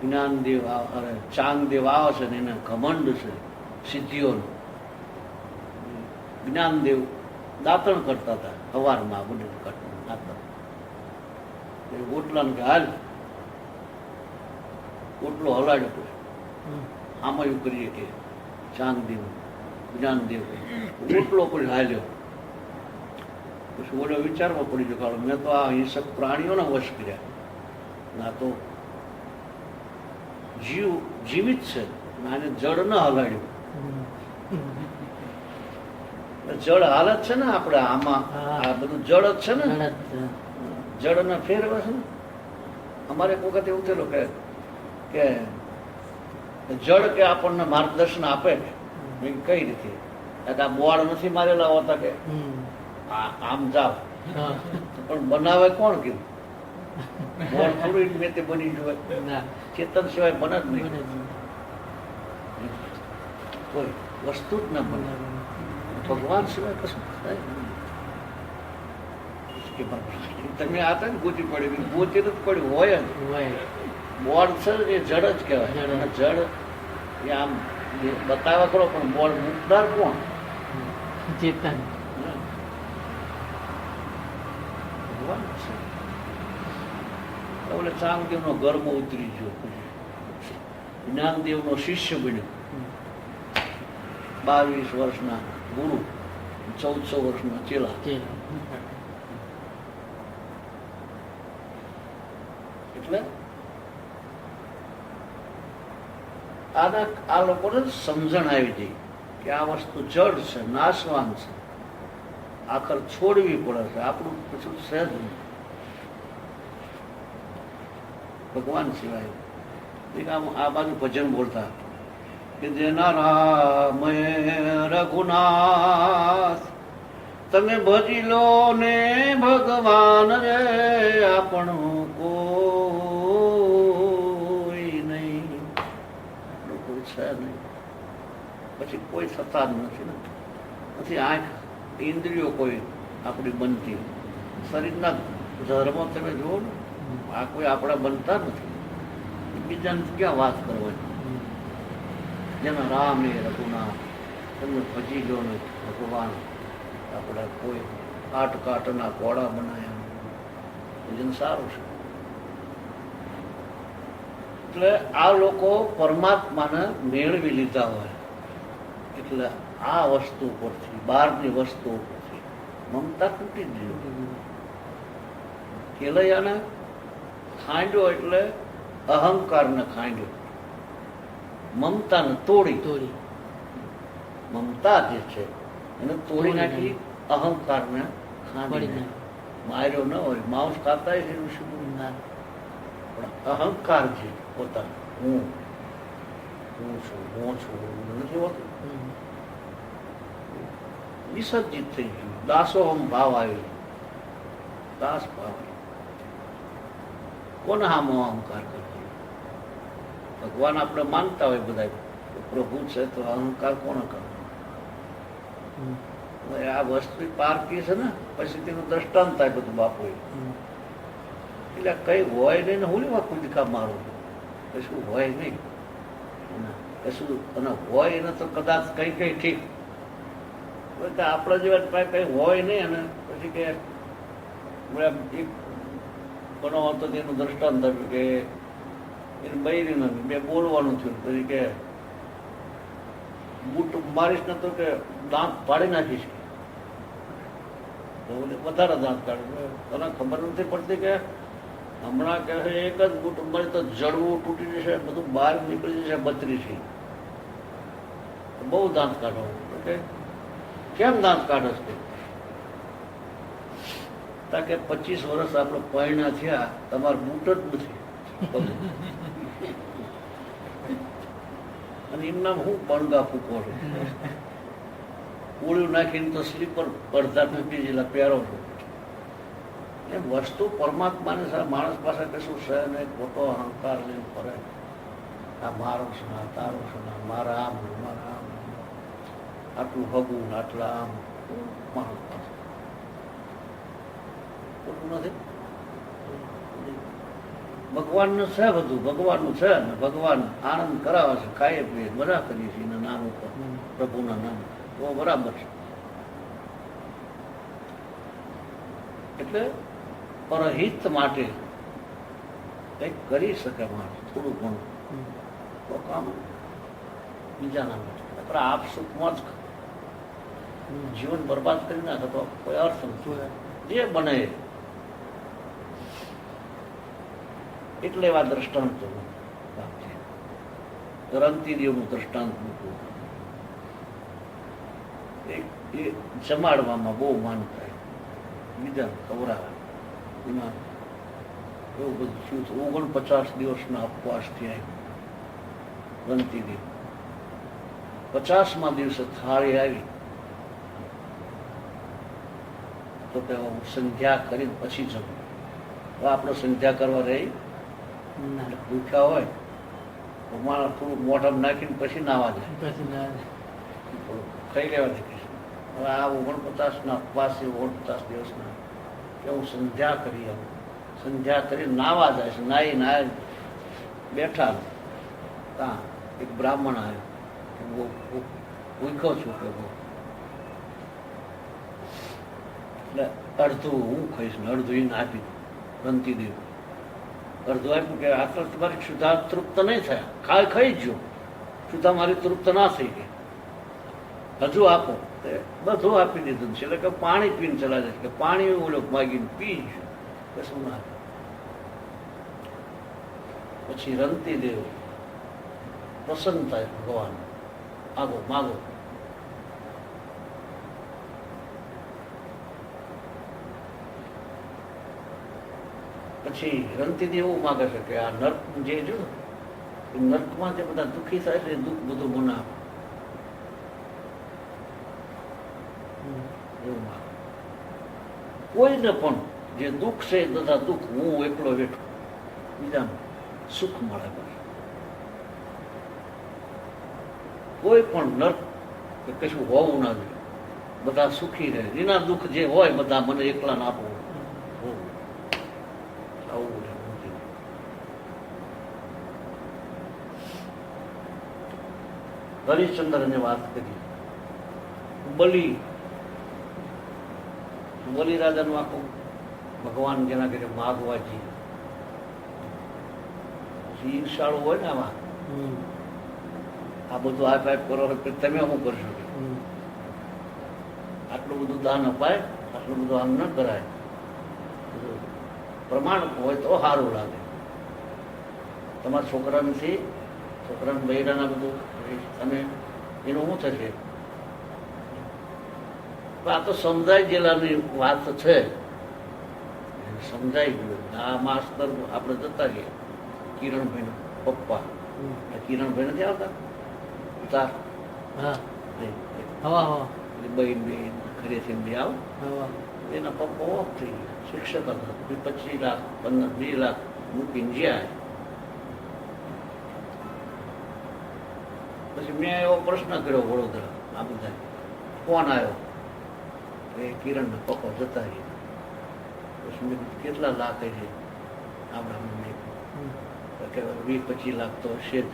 જ્ઞાનદેવ ચાંગદેવ આવે છે ને એને ઘમંડ છે સિદ્ધિઓનું. જ્ઞાનદેવ દાંતણ કરતા હતા સવારમાં બધું દાંતણ. ઓટલાને કે હાલ ઓટલો હલાડ્યો. આમાં એવું કરીએ કે ચાંગદેવ જ્ઞાનદેવ ઓટલો કોઈ હાલ્યો. પછી ઓલો વિચારવા પડી ગયો કારણ મેં તો આ હિંસક પ્રાણીઓને વશ કર્યા. ના તો જીવિત છે આને જળ ન હલાડ્યું. જળ હાલત છે ને આપણે આમાં આ બધું જળ જ છે ને. જળ ને ફેરવે છે ને. અમારે એક વખત એવું થયેલું કે જળ કે આપણને માર્ગદર્શન આપે કઈ રીતે. આ બોર્ડ નથી મારેલા હોતા કે આમ જાવ પણ બનાવે કોણ કીધું? બોર્ડ થોડું મેં તે બની જોય. ચેતન સિવાય બને જ નહીં. કોઈ વસ્તુ જ ના બને. ભગવાન સિવાય કશું થાય નહીં. તમે આ ને ગોતી પડી ગોતી જ પડ્યું હોય જ. બોર્ડ છે એ જળ જ કહેવાય. જળ એ આમ બતાવ્યા કરો પણ બોર્ડ મૂકનાર કોણ? ચેતન. ભગવાન છે. એટલે ચાંગદેવનો ગર્વ ઉતરી ગયો. જ્ઞાનદેવનો શિષ્ય બન્યો. 22 વર્ષના ગુરુ, 1400 વર્ષના ચેલા. એટલે આ લોકોને સમજણ આવી ગઈ કે આ વસ્તુ જડ છે, નાશવાન છે, આખર છોડવી પડે છે. આપણું પછી સહેજ ભગવાન સિવાય. આ બાજુ ભજન બોલતા કે જેના રામ રઘુનાથ તમે ભજી લો ને ભગવાન રે, આપણું કોઈ નહીં, આપણું કોઈ છે નહીં. પછી કોઈ થતા જ નથી ને. નથી આંખ ઇન્દ્રિયો કોઈ આપણી બનતી, શરીરના ધર્મ તમે જુઓ ને, આ કોઈ આપણા બનતા નથી. બીજાને ક્યાં વાત કરવાની? જેના રામ એ રઘુનાથ, તમે ભજી લો ને ભગવાન, આપણા કોઈ કાટના કોળા બનાયા, જેને સારું છે. એટલે આ લોકો પરમાત્માને મેળવી લીધા હોય એટલે આ વસ્તુ પરથી, બહારની વસ્તુ પરથી મમતા તૂટી જ ગઈ. કેલૈયાને ખાંડ્યો એટલે અહંકારને ખાંડ્યો, મમતાને તોડી. મમતા જે છે એને તોડી નાખી, અહંકારને ખાંડી. માર્યો ન હોય, માંસ ખાતા છે પણ અહંકાર છે પોતાનો, હું છું નથી હોતું, વિસર્જિત થઈ ગયું. દાસોહમ ભાવ આવ્યો, દાસ ભાવ. કોને હામો અહંકાર કરવો? ભગવાન આપણે માનતા હોય બધા, પ્રભુ છે તો અહંકાર કોને કરવો? આ વસ્તુ પારકી છે ને, પછી તેનું દ્રષ્ટાંત થાય બધું બાપુ. એટલે કઈ હોય નહીં ને, હું લેવા કુદકા મારું, કશું હોય નહીં, કશું અને હોય એને તો કદાચ કઈ ઠીક, આપણા જેવા કઈ હોય નહીં. અને પછી કે એક બનાવો તો તેનું દ્રષ્ટાંત થયું કે એને બૈરી નથી, બે બોલવાનું થયું, પછી કે બૂટ મારીશ ને તો કે દાંત પાડી નાખીશ, વધારે દાંત કાઢે. તને ખબર નથી પડતી કે હમણાં કહે એક જ બૂટ મારી તો જડવું તૂટી જશે, બધું બહાર નીકળી જશે, 32 બહુ દાંત કાઢો. કેમ દાંત કાઢો છો? કે 25 વર્ષ આપણે પૈણા થયા, તમારે બૂટ જ નથી. અને એમના હું બણગા ફૂકો છું, કોળિયું નાખીને તો સ્લીપર અડધા તૂટી જેલા પહેરો છો. એમ વસ્તુ પરમાત્માને માણસ પાસે કશું છે નહીં, ખોટો અહંકાર લઈને ફરે. આ મારો છે, આ તારો છે, મારા આમ, આટલું હગું, આટલા આમ. માણસ પાસે ખોટું નથી. ભગવાનનું છે બધું, ભગવાનનું છે ને ભગવાન આનંદ કરાવે છે, ખાઈએ પીએ બધા કરીએ છીએ એના નામ ઉપર, પ્રભુના નામ, તો બરાબર છે. એટલે પરહિત માટે કંઈક કરી શકે માણસ, થોડું ઘણું તો કામ બીજાના માટે. આપ સુખમાં જ જીવન બરબાદ કરી નાખે તો કોઈ અર્થ નથી. જે બને એટલે એવા દ્રષ્ટાંતો રંતીદેવનું દ્રષ્ટાંત મૂકવું, એ જમાડવામાં બહુ માનતા, બીજા ખવડાવે. એમાં એવું બધું શું થયું, 49 દિવસના ઉપવાસથી આવ્યું રંતીદેવ. 50મા દિવસે થાળી આવી તો કે સંધ્યા કરી પછી જમવું. હવે આપણે સંધ્યા કરવા રહી ભૂખ્યા હોય તો માણસ થોડુંક મોઢામાં નાખીને પછી નાવા જાય, ખાઈ લેવા દે. હવે આ 49ના ઉપવાસ 49 દિવસના કે હું સંધ્યા કરી આવું, સંધ્યા કરી નાવા જાય છે. નાઈ બેઠા ત્યાં એક બ્રાહ્મણ આવ્યો, ભૂખ્યો છું કે બહુ, એટલે અડધું હું ખાઈશ ને અડધું એને આપી રંતીદેવ. અડધું આપ્યું કે આટલા તમારી ક્ષુધા તૃપ્ત નહીં થયા, ખાઈ જ જો, ક્ષુધા મારી તૃપ્ત ના થઈ ગઈ, હજુ આપો. બધું આપી દીધું છે. એટલે કે પાણી પીને ચલા જાય, કે પાણી ઓલો માગીને પી જ કશું ના. પછી રંતીદેવ પ્રસન્ન થાય, ભગવાન આગો માગો. પછી રંતીદેવ એવું માગે છે કે આ નર્ક જે જો નર્કમાં જે બધા દુઃખી થાય છે, દુઃખ બધું મને આપે એવું માગે. કોઈને પણ જે દુઃખ છે એ બધા દુઃખ હું એકલો બેઠો, બીજાને સુખ મળે બસ. કોઈ પણ નર્ક કે કશું હોવું ના જોઈએ, બધા સુખી રહે. એના દુઃખ જે હોય બધા મને એકલા ના આપવું, આવું હરિશ્ચંદ્રને વાત કરી. બલિ રાજાનું આખું ભગવાન જેના ઘરે માગવાજી ઈર્ષાળુ હોય ને આમાં, આ બધું આ ટાઈપ કરો તમે શું કરશો, આટલું બધું દાન અપાય, આટલું બધું આમ ન કરાય. પ્રમાણ હોય તો સારું લાગે. તમારા છોકરા નથી, છોકરાને બૈરાના બધું તમે એનું શું થશે? આ તો સમજાઈ ગયેલાની વાત છે, સમજાઈ ગયું. આ માસ્તર આપણે જતા રહીએ, કિરણભાઈ ના પપ્પા, કિરણભાઈ નથી આવતા ઉતાર, બહેન બેન ઘરેથી બે આવ, એના પપ્પા ઓફ થઈ ગયા, શિક્ષક હતા. 25 લાખ 2 લાખ મૂકીને જ્યાં. પછી મેં એવો પ્રશ્ન કર્યો વડોદરા, આ બધા ફોન આવ્યો એ કિરણના પપ્પા જતા રહ્યા. પછી મેં કેટલા લાખ છે આપણા, કે 20-25 લાખ તો હશે જ.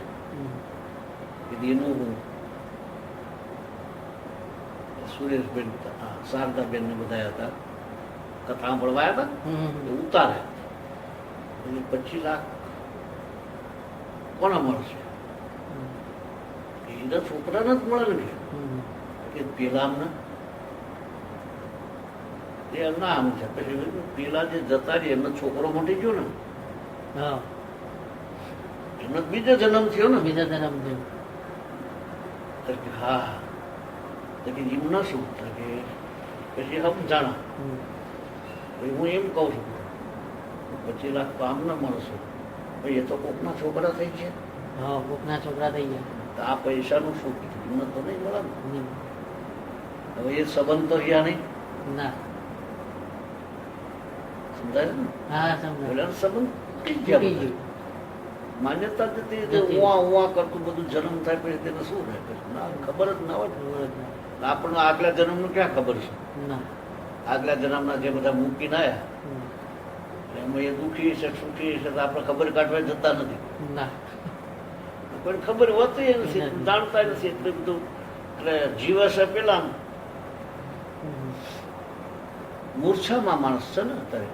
એનું હું સુરેશબેન, શારદાબેન ને બધા હતા, કથા સાંભળવા હતા, ઉતારે 25 લાખ કોને મળશે? એના છોકરાને જ મળે ને કે પેલા આમને એ ના આમ છે. પછી પેલા જે જતા રહી એમનો છોકરો મટી ગયો ને, એમનો બીજો જન્મ થયો ને, બીજો જન્મ થયો. હા, તો કે એમના શું કે પછી હમ જાણા. હું એમ કઉ છું 25 લાખ તો આમ ના મળશે, ભાઈ એ તો કોકના છોકરા થઈ છે. હા, કોકના છોકરા થઈ ગયા. તો આ પૈસાનું શું કીધું? એમને તો નહીં મળે. હવે એ સંબંધ તો રહ્યા નહીં ના, સમજાય ને? હા સમજાય. સંબંધ માન્યતા જતી, ઉવા કરતું બધું જન્મ થાય પછી તેને શું રહે? ખબર જ ના હોય. આપણને આગલા જન્મનું ક્યાં ખબર છે? આગલા જન્મના જે બધા મૂકીને આવ્યા એમાં એ દુઃખી છે સુખી છે તો આપણે ખબર કાઢવા જતા નથી. કોઈ ખબર હોતી નથી, જાણતા નથી એટલું બધું. એટલે જીવ હશે પેલા મૂર્છામાં માણસ છે ને અત્યારે,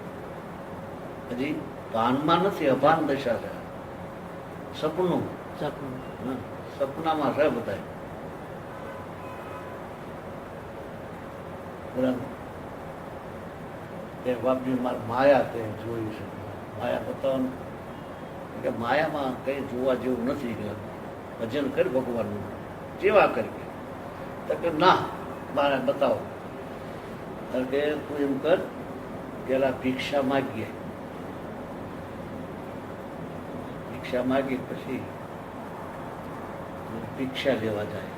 હજી ભાનમાં નથી, અભાન દશા છે. સપનું સપનામાં છે બધા. બાપજી માયા તે જોઈ છે, માયા બતાવવાનું કે માયામાં કઈ જોવા જેવું નથી. ભજન કર ભગવાનનું જેવા કરી કે ના મારે બતાવો. કે તું એમ કર, પેલા ભિક્ષા માગીએ, ભિક્ષા માગી પછી ભિક્ષા લેવા જાય.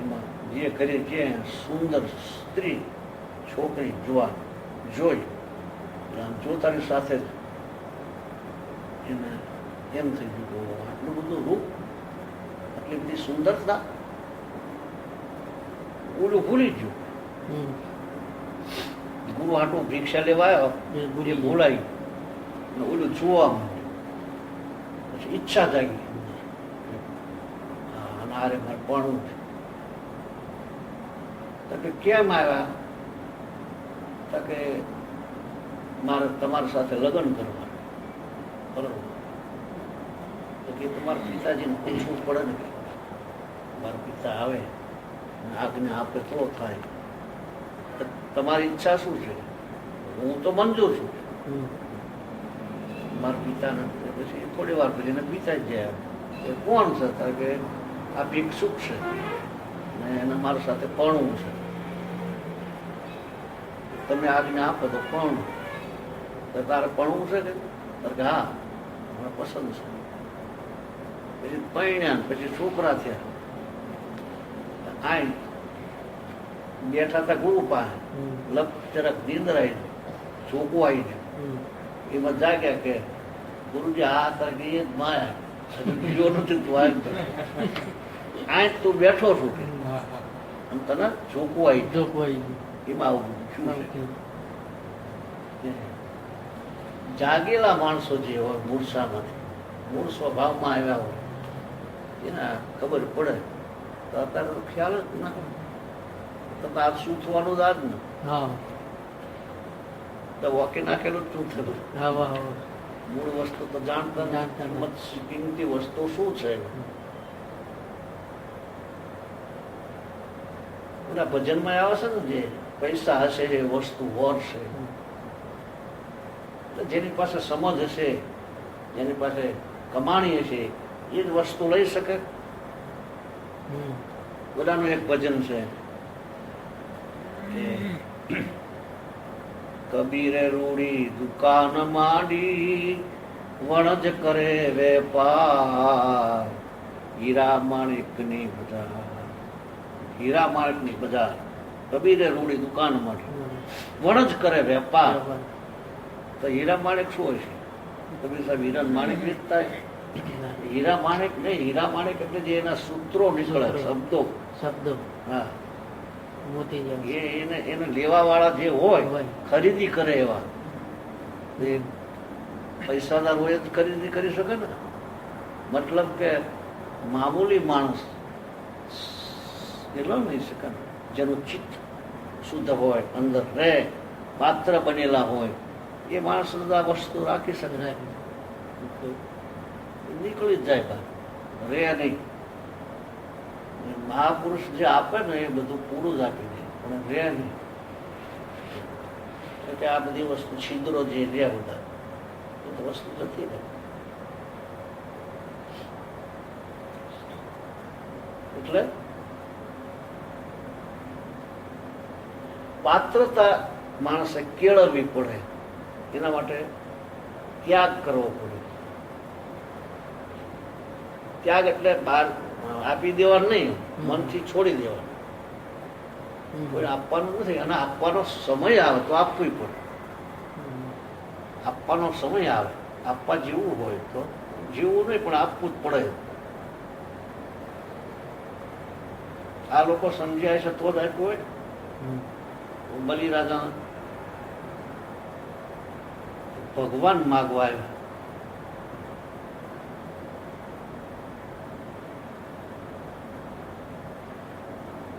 એમાં જે કરી જે સુંદર સ્ત્રી છોકરી જોવા જોઈ, જોતાની સાથે જ એને એમ થઈ ગયું આટલું બધું રૂપ, આટલી બધી સુંદરતા, ઓલું ભૂલી ગયું. ગુરુ હાટું ભિક્ષા લેવા આવ્યો, એ ભૂલાઈ ઓલું જોવા માંડ્યું. પછી ઈચ્છા જાગી, અરે મારે ભણવું છે. તો કેમ આવ્યા? તો કે મારે તમારી સાથે લગ્ન કરવા. બરોબર, તો કે તમારા પિતાજીને પૂછવું પડે ને, કે મારા પિતા આવે આજ્ઞા આપે તો થાય. તમારી ઈચ્છા શું છે? હું તો મંજૂર છું. મારા પિતાને પછી થોડી વાર પછી એને પિતા જ જાય. એ કોણ છે? કારણ કે આ ભિક્ષુક છે ને એને મારી સાથે પરણવું છે. તમે આજ્ઞા આપો તો પરણું. તો તારે પરણવું છે કે? હા મને પસંદ છે. પછી પરણ્યા, પછી છોકરા થયા. આય બેઠા હતા ગુરુ પાસે, હમ. લપ જરાક નીંદર આવી જાય, ચોખ્ખું આવી જાય. હમ. એમાં જાગ્યા કે ગુરુજી આ તારી એ જ માયા, હજુ બીજો નથી તું આવ્યો તો. આજ તું બેઠો છું કે આમ તને ચોખ્ખું આવી જો જાય. કોઈ એમાં આવું શું છે? ઓકે. જાગેલા માણસો જે હોય મૂળસામાંથી, મૂળ સ્વભાવમાં આવ્યા હોય એને ખબર પડે. તો અત્યારે તો ખ્યાલ જ ના હોય. તો આ શું થવાનું જ આજ ને હા તો વોકી નાખેલું જ શું થયું? હા વાહ વાહ. મૂળ વસ્તુ તો જાણતા જાણતા નથી. કિંમતી વસ્તુ શું છે? બધા ભજનમાં આવે છે ને જે પૈસા હશે એ વસ્તુ વરશે. એટલે જેની પાસે સમજ હશે, જેની પાસે કમાણી હશે એ જ વસ્તુ લઈ શકે. હમ. બધાનું એક ભજન છે કે કબીરે રૂડી દુકાન માંડી, વણજ કરે વેપાર, હીરા માણેકની બજાર. હીરા માણેકની બજાર. કબીરે રૂડી દુકાન માંડી, વણજ કરે વેપાર. તો હીરા માણેક શું હોય છે? કબીર સાહેબ હીરા માણેક વેચતા હશે? હીરા માણેક નહીં, હીરા માણેક એટલે જે એના સૂત્રો નીકળે, શબ્દો. શબ્દો હા, મોતી જેવા. એને લેવા વાળા જે હોય, હોય. ખરીદી કરે એવા. એ પૈસાદાર હોય જ ખરીદી કરી શકે ને. મતલબ કે મામૂલી માણસ એટલો નહીં શકે ને. જેનું ચિત્ત શુદ્ધ હોય, અંદર રહે, પાત્ર બનેલા હોય, એ માણસ આ વસ્તુ રાખી શકે. નીકળી જ જાય બહાર, રે નહીં. મહાપુરુષ જે આપે ને એ બધું પૂરું જ આપી દે, પણ રે નહીં. એટલે આ બધી વસ્તુ છિદ્રો જે રહ્યા બધા એ તો વસ્તુ નથી ને. એટલે પાત્રતા માણસે કેળવવી પડે. એના માટે ત્યાગ કરવો પડે. ત્યાગ એટલે બહાર આપી દેવાનું નહીં, મનથી છોડી દેવાનું. કોઈ આપવાનું નથી, અને આપવાનો સમય આવે તો આપવું પડે. આપવાનો સમય આવે, આપવા જેવું હોય તો જીવવું નહીં, પણ આપવું જ પડે. આ લોકો સમજ્યા છે તો જ આપ્યું હોય. બલિરાજા ભગવાન માગવા આવ્યા.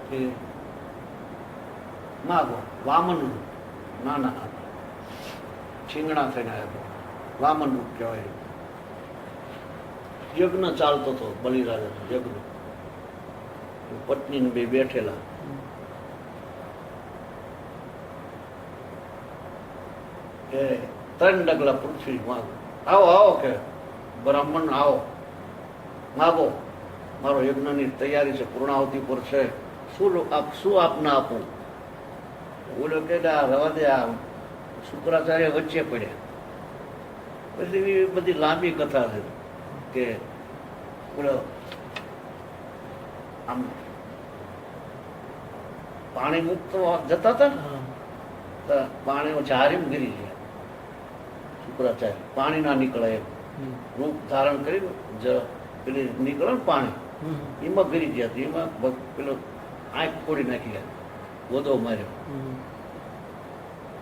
કે માગો. વામન નાના છીંગણા થઈને આવ્યા. વામન રૂપ કહેવાય. યજ્ઞ ચાલતો હતો બલિરાજાનો યજ્ઞ. પત્ની બે બેઠેલા. કે 3 ડગલા પૃથ્વી માગો. આવો આવો કે બ્રાહ્મણ આવો, માગો. મારો યજ્ઞની તૈયારી છે, પૂર્ણાહુતિ પર છે. શું આપને આપું? બોલો કે રવા દે. આ શુક્રાચાર્ય વચ્ચે પડ્યા. પછી બધી લાંબી કથા છે કે બોલો આમ પાણી મુક્ત જતા હતા ને, તો પાણી ઝારીમ ગીરી ગયા. શુક્રાચાર્ય પાણી ના નીકળે એમ રૂપ ધારણ કરી પેલી નીકળે ને પાણી, એમાં ગીરી ગયા હતા. એમાં પેલો આંખ ફોડી નાખી ગયા, ગોદો માર્યો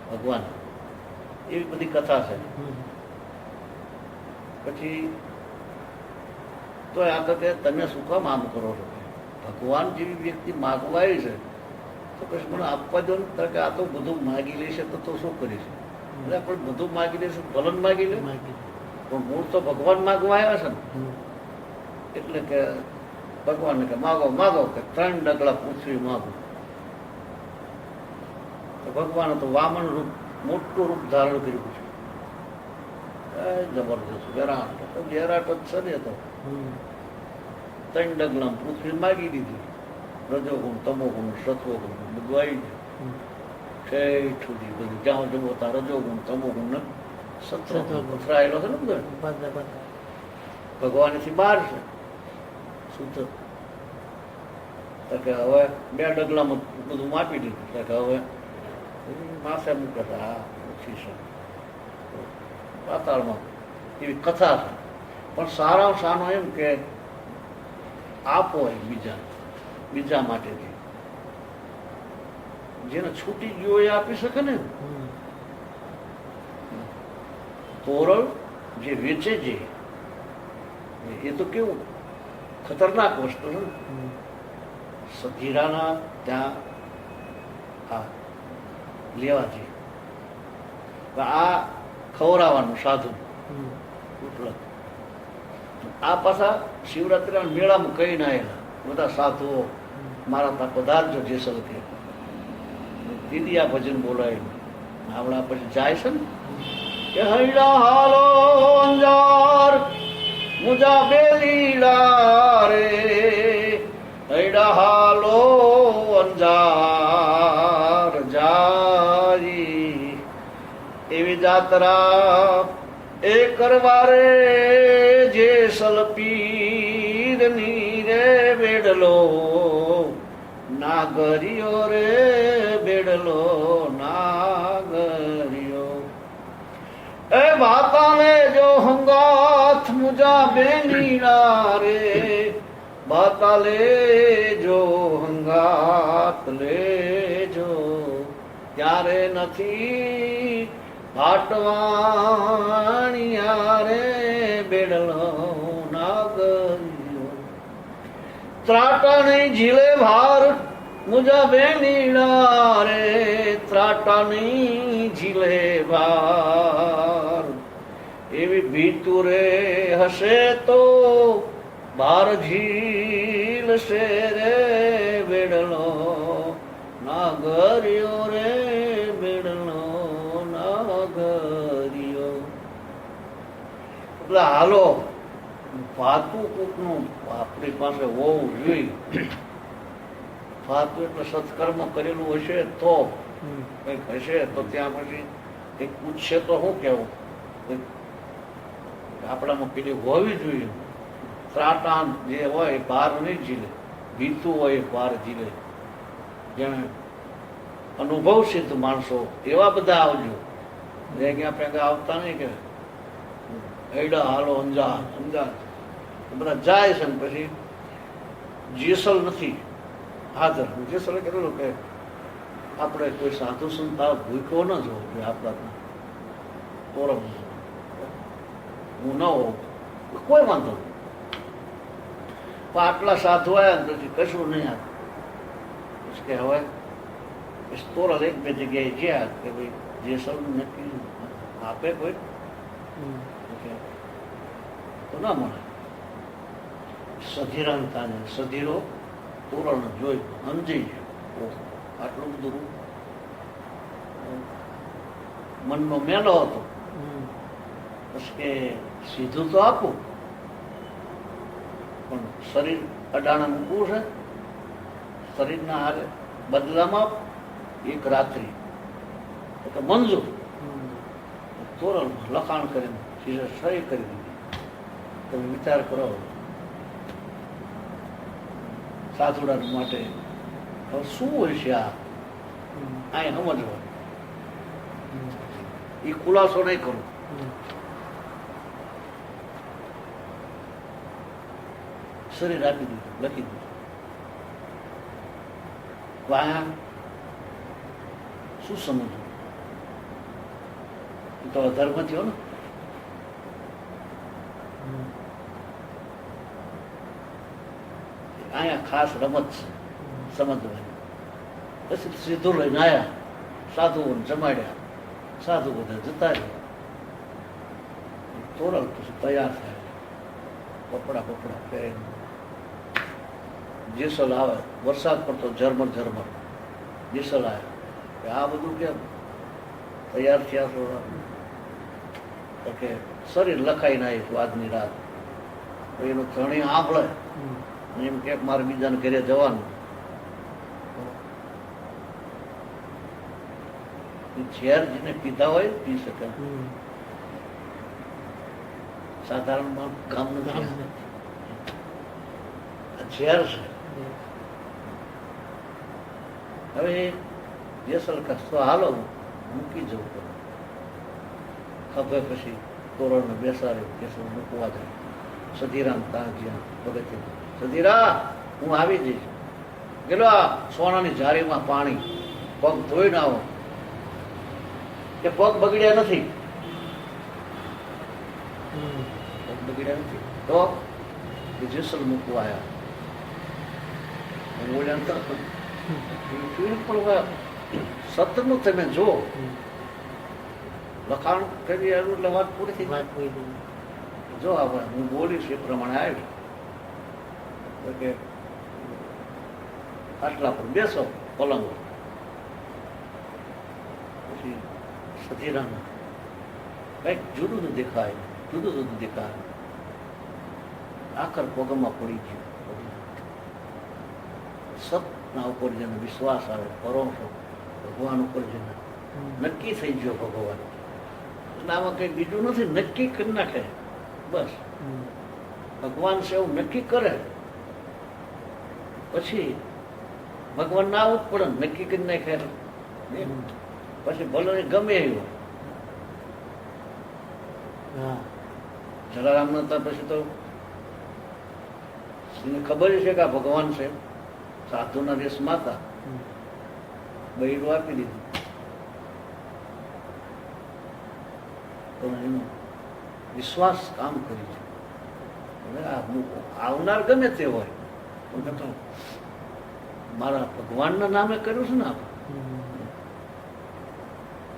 ભગવાન. એવી બધી કથા છે. પછી તો આ તો કે તમે શું કામ આમ કરો છો? ભગવાન જેવી વ્યક્તિ માગવા આવી છે તો પછી મને આપવા દો ને. કે આ તો બધું માગી લેશે તો શું કરીશ? એટલે આપણે બધું માગી લઈશું, ભલન માગી લે. પણ મૂળ તો ભગવાન માગવા આવ્યા છે ને. એટલે કે ભગવાનને કે માગો માગો, કે 3 ડગલા પૃથ્વી માગો. તો ભગવાને તો વામન રૂપ, મોટું રૂપ ધારણ કર્યું છે. જબરદસ્ત વિરાટ. વિરાટ જ છે ને. તો 3 ડગલા પૃથ્વી માગી દીધી. રજોગુણ, તમોગુણ, સત્વગુણ બધું આવી ગયું. ઠેઠ સુધી બધું જ્યાં જવો ત્યાં રજોગુણ, તમોગુણ ને સત્વગુણ પથરાયેલો છે ને બધો. ભગવાનથી બહાર છે. શું તો કે હવે 2 ડગલામાં બધું માપી દીધું. તો કે હવે માથે મૂકે છે, હા ઓછી છે પાતાળમાં. એવી કથા છે. પણ સારામાં સાનો એમ કે આપો બીજા માટેથી. જેને છૂટી ગયો એ આપી શકે ને. તોરલ જે વેચે છે એ તો કેવું ખતરનાક વસ્તુ છે. સધીરાના ત્યાં આ લેવા છે, આ ખવડાવવાનું સાધુ. આ પાછા શિવરાત્રી મેળામાં કહીને આવેલા બધા સાધુઓ, મારા ત્યાં પધારજો જેસલથી. દીદી આ ભજન બોલાયેલું આવડા પછી જાય છે ને કે હૈડા હાલો અંજાર મુજા બેલીલા રે, હૈડા હાલો અંજાર જારી. એવી જાત્રા એ કરવારે જેસલ પીરની રે બેડલો નાગરિયો રે બેડલો નાગરિયો. એ બાતાને જો હંગાથ મુજા બેનીડા રે, બાતા લેજો હંગાત લેજો. ત્યારે નથી ભાટવાણિયા રે બેડલો નાગરિયો. ત્રાટાની ઝીલે ભાર મુજા બેનીડા રે, ત્રાટાની ઝીલે ભાર. એવી ભીતું રે હશે તો બાર ઝીલ સે રે બેડલો નાગરિયો રે બેડલો નાગરિયો. એટલે હાલો ભાતું કોકનું આપણી પાસે હોવું જોઈએ. ભાતું એટલે સત્કર્મ કરેલું હશે તો કંઈક હશે તો ત્યાં પછી કંઈક પૂછશે તો શું કેવું, આપણામાં પેલી હોવી જોઈએ. ત્રાટાન જે હોય બહાર નહીં ઝીલે, ભીતું હોય બહાર ઝીલે. જેને અનુભવ સિદ્ધ માણસો એવા બધા આવજો. જ્યાં પેગા આવતા નહીં કે હૈડા હાલો અંજાર અંજાર બધા જાય છે ને પછી જેસલ નથી હાજર. જેસલે કહેલું કે આપણે કોઈ સાધુ સંત ભૂખ્યો ન જોવો જોઈએ આપણા તોરમ હું ન હોઉં કોઈ વાંધો નહીં. પણ આટલા સાધુ આવ્યા ને પછી કશું નહીં આપે. કે હવે તોરલ એક બે જગ્યાએ ગયા કે ભાઈ જેસલ નક્કી આપે કોઈ તો ના મળે. સધીરાંતા ને સધીરો તોરણ જોઈ સમજી ગયો આટલું બધું મનનો મેલો હતો. બસ કે સીધું તો આપું પણ શરીર અડાણા મૂકવું છે. શરીરના હારે બદલામાં એક રાત્રિ તો મંજૂર. તોરણ લખાણ કરીને સીધે સહી કરી દીધી. તમે વિચાર કરો સાધુડા માટે હવે શું હોય છે આ સમજવા. એ ખુલાસો નહીં કરું. શરીર આપી દીધું, લખી દીધું. વાયા શું સમજવું? તો ધર્મ થયો ને. અહીંયા ખાસ રમત છે સમજવાની. પછી સીધું લઈને આવ્યા, સાધુઓને જમાડ્યા, સાધુ બધા જતા રહ્યા. તોરણ પછી તૈયાર થાય, કપડા પહેરીને જેસલ આવે. વરસાદ પડતો ઝરમર ઝરમર. જેસલ આવે આ બધું કેમ તૈયાર થયા છો કે શરીર લખાઈને આવીશું આજની રાત. એનો ધણી આંભળે એમ કે મારે બીજાને ઘરે જવાનું. ઝેર જેને પીધા હોય પી શકે. સાધારણ ગામ ઝેર છે. હવે જેસલ કસ્તો હાલો મૂકી જવું પડે. ખભે પછી તોરણને બેસાડે કેસર મૂકવા જાય. સધીરામ ત્યાં જ્યાં પગથિયે, સધીરા હું આવી જઈશ. ગેલો આ સોનાની જારીમાં પાણી, પગ ધોઈને આવો. કે પગ બગડ્યા નથી, પગ બગડ્યા નથી તો એ જેસલ મૂકવા આવ્યા. બોલ્યા પણ સતનું તમે જો લખાણ કરી આવ્યું એટલે વાત પૂરી થઈ. વાત પૂરી થઈ. જો આપણે હું બોલીશ એ પ્રમાણે આવી તો કે આટલા પર બેસો પલંગ. પછી સધીરામ કંઈક જુદું જ દેખાય, જુદું જુદું દેખાય. આખર પગમાં પડી ગયું. સતના ઉપર જેનો વિશ્વાસ આવે, ભરોસો ભગવાન ઉપર જેને નક્કી થઈ ગયો ભગવાન, એટલે આમાં કઈ બીજું નથી, નક્કી કરી નાખે બસ. ભગવાન છે એવું નક્કી કરે પછી ભગવાન ના આવવું જ પડે, નક્કી કરી નાખે પછી ભલે ગમે એવું. હા. જલારામ નતા પછી તો એને ખબર છે કે આ ભગવાન છે. સાધુના દેશમાં હતા, બૈરું આપી દીધું. પણ એનો વિશ્વાસ કામ કરી છે. હવે આવનાર ગમે તે હોય પણ તો મારા ભગવાનના નામે કર્યું છે ને આપણે,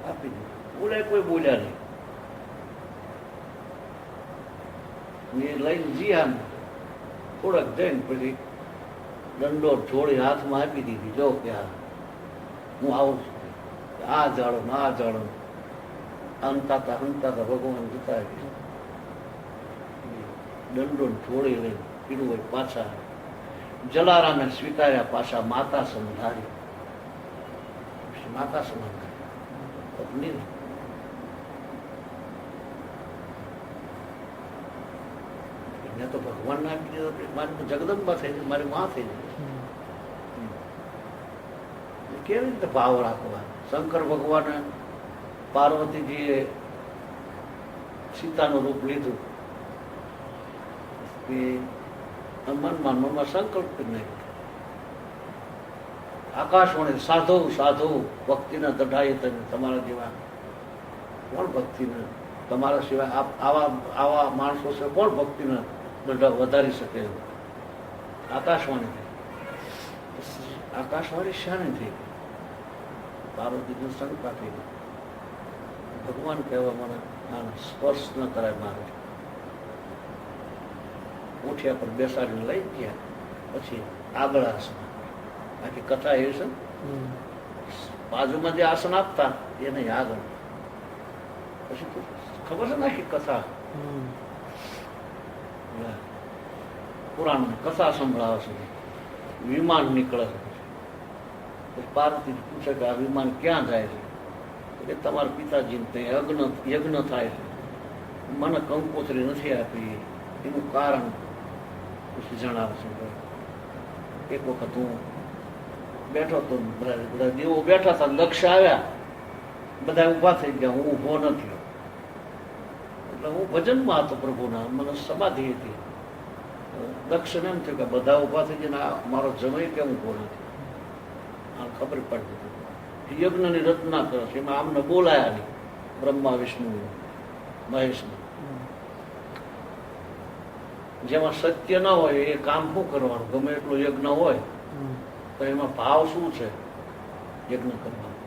આપી દીધું. બોલે કોઈ બોલ્યા નહીં. એ લઈને જીયા થોડાક જઈને પછી દંડો જોડી હાથમાં આપી દીધી. જો કે હું આવું છું, આ જાળો ને આ જાળો હંતાતા હંતાતા ભગવાન જતા દંડો જોડી લઈને પીડું હોય પાછા. જલારામે સ્વીકાર્યા પાછા માતા સમધારી. માતા સમાન પત્ની મેં તો ભગવાન ના આપી દીધો, મારી જગદંબા થઈ જાય, મારી માં થઈ જાય. કેવી રીતે ભાવ રાખવા? શંકર ભગવાને પાર્વતીજીએ સીતાનું રૂપ લીધું કે મનમાં સંકલ્પ નહીં. આકાશવાણી સાધુ સાધુ ભક્તિના દઢાએ તમે તમારા જેવા કોણ ભક્તિને, તમારા સિવાય આવા માણસો છે કોણ ભક્તિને વધારી શકે? આકાશવાણી. આકાશવાણી શાની થઈ? પાર્વતીને શંકા થઈ. ભગવાન કહેવા મને સ્પર્શ ન કરાય મારે. ઉઠ્યા પર બેસાડીને લઈ ગયા. પછી આગળ આસન, આખી કથા એવી છે. બાજુમાં જે આસન આપતા એ નહીં, આગળ. પછી ખબર છે ને આખી કથા પુરાણ કથા સંભળાવે છે. વિમાન નીકળે છે. પાર્વતી પૂછે કે આ વિમાન ક્યાં જાય છે? એ તમારા પિતાજીને ત્યાં યજ્ઞ થાય છે, મને કંકોત્રી નથી આપી, એનું કારણ પછી જણાવે છે. એક વખત હું બેઠો તો બધા દેવો બેઠા હતા, લક્ષ્ય આવ્યા, બધા ઉભા થઈ ગયા, હું ઉભો નથી. એટલે હું ભજનમાં હતો પ્રભુના, મને સમાધિ હતી. દક્ષને એમ થયું કે બધા ઉભા થઈ ગયા, મારો જમાઈ કેમ ઉભો નથી? આ ખબર પડતી. યજ્ઞની રચના કરે છે, એમાં આમને બોલાયા નહીં, બ્રહ્મા વિષ્ણુ મહેશને. જેમાં સત્ય ન હોય એ કામ શું કરવાનું? ગમે એટલો યજ્ઞ હોય તો એમાં ભાવ શું છે? યજ્ઞ કરવાનો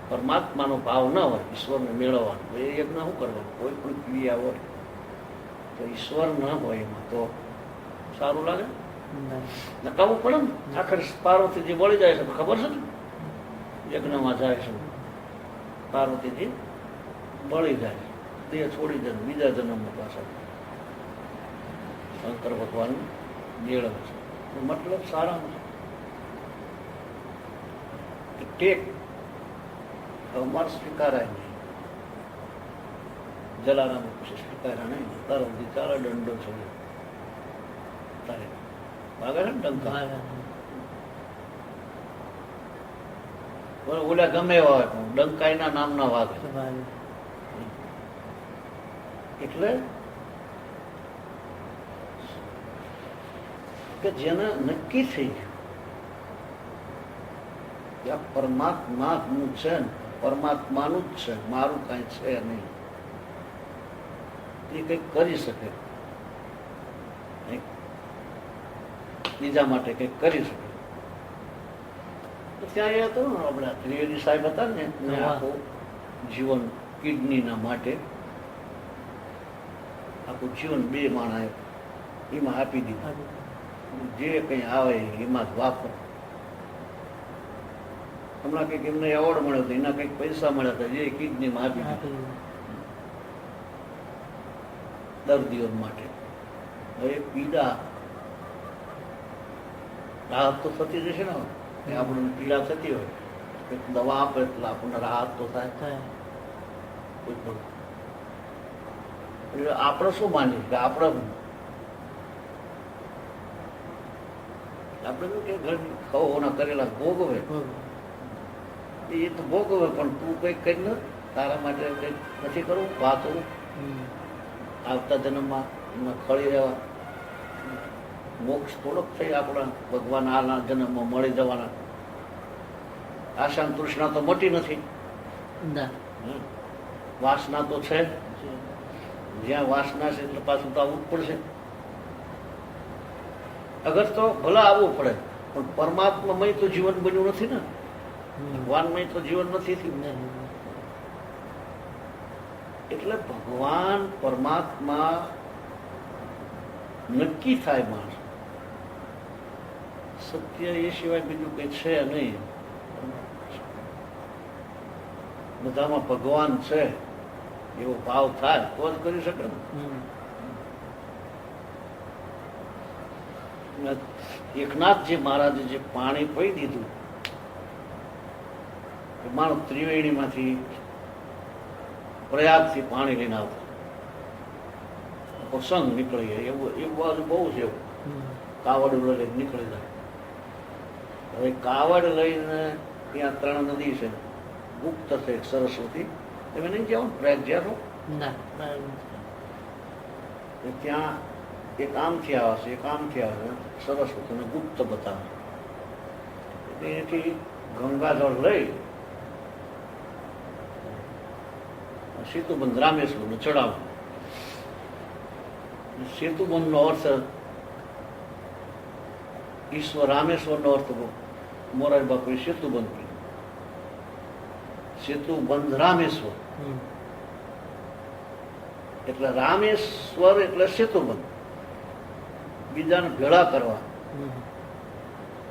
પરમાત્માનો ભાવ ન હોય, ઈશ્વરને મેળવવાનો, એ યજ્ઞ શું કરવાનું? કોઈ પણ ક્રિયા હોય તો ઈશ્વર ન હોય એમાં તો સારું લાગે? નકામું પડે ને. આખર પાર્વતીજી બળી જાય છે તો ખબર છે ને, યજ્ઞમાં જાય છે પાર્વતીજી બળી જાય, દેહ છોડી જાય, બીજા જન્મમાં પાછા શંકર ભગવાન મેળવે છે. મતલબ સારા ટેક અમાર સ્વીકારાય નહીં. જલારામ પછી સ્વીકાર્યા નહીં. તારો ચાલે દંડો છે તારે ભાગે ને ડંકા. ઓલા ગમે એવા હોય પણ ડંકાઈના નામના વાગે. વાગે. એટલે કે જેને નક્કી થઈ ગયું કે આ પરમાત્માનું છે ને, પરમાત્માનું જ છે, મારું કઈ છે નહીં, એ કંઈક કરી શકે, બીજા માટે કંઈક કરી શકે. તો ત્યાં એ હતું ને આપણા ત્રિવેદી સાહેબ હતા ને, એમને આખું જીવન કિડનીના માટે આખું જીવન 2 માણા એમાં આપી દીધું. જે કંઈ આવે એમાં જ વાપરો. હમણાં કંઈક એમને એવોર્ડ મળ્યો હતો, એના કંઈક પૈસા મળ્યા હતા, જે કિડનીમાં આપી દીધું દર્દીઓ માટે. હવે પીડા રાહત તો થતી જશે ને. આપણને પીડા થતી હોય, દવા આપે એટલે આપણને રાહત તો થાય. એટલે આપણે શું માનીએ કે આપણે શું કે ઘરની ખવોના કરેલા ભોગવે, એ તો ભોગવે, પણ તું કંઈક કઈ ન તારા માટે કંઈક નથી કરવું. વાંચવું, આવતા જન્મમાં ખળી રહેવા, મોક્ષ થોડોક થઈ આપણા ભગવાન આના જન્મમાં મળી જવાના. આશા તૃષ્ણા તો મોટી નથી, વાસના તો છે. જ્યાં વાસના છે એટલે પાછું તો આવવું જ પડશે. અગર તો ભલા આવવું પડે, પણ પરમાત્મામય તો જીવન બન્યું નથી ને, ભગવાનમય તો જીવન નથી થયું. એટલે ભગવાન પરમાત્મા નક્કી થાય માણસ, સત્ય એ સિવાય બીજું કઈ છે નહીં. બધામાં ભગવાન છે એવો ભાવ થાય તો જ કરી શકે ને. એકનાથજી મહારાજે જે પાણી પી દીધું, માણસ ત્રિવેણીમાંથી પ્રયાગથી પાણી લઈને આવતા, પ્રસંગ નીકળી જાય એવું બાજુ બહુ છે. કાવડ લઈને નીકળી જાય. હવે કાવડ લઈને ત્યાં 3 નદી છે, ગુપ્ત છે, સરસ્વતી. તમે નહીં જાઓ ને પ્રયાગ જ્યાં છો ત્યાં એક આમથી આવે છે, એક આમથી આવે છે, સરસ્વતીને ગુપ્ત બતાવે. એથી ગંગાજળ લઈ સેતુબંધ રામેશ્વરને ચડાવવું. સેતુબંધનો અર્થ ઈશ્વર, રામેશ્વરનો અર્થ મોરારી બાપુએ સેતુબંધ કીધું. સેતુબંધ રામેશ્વર એટલે રામેશ્વર એટલે સેતુબંધ. બીજાને ભેળા કરવા,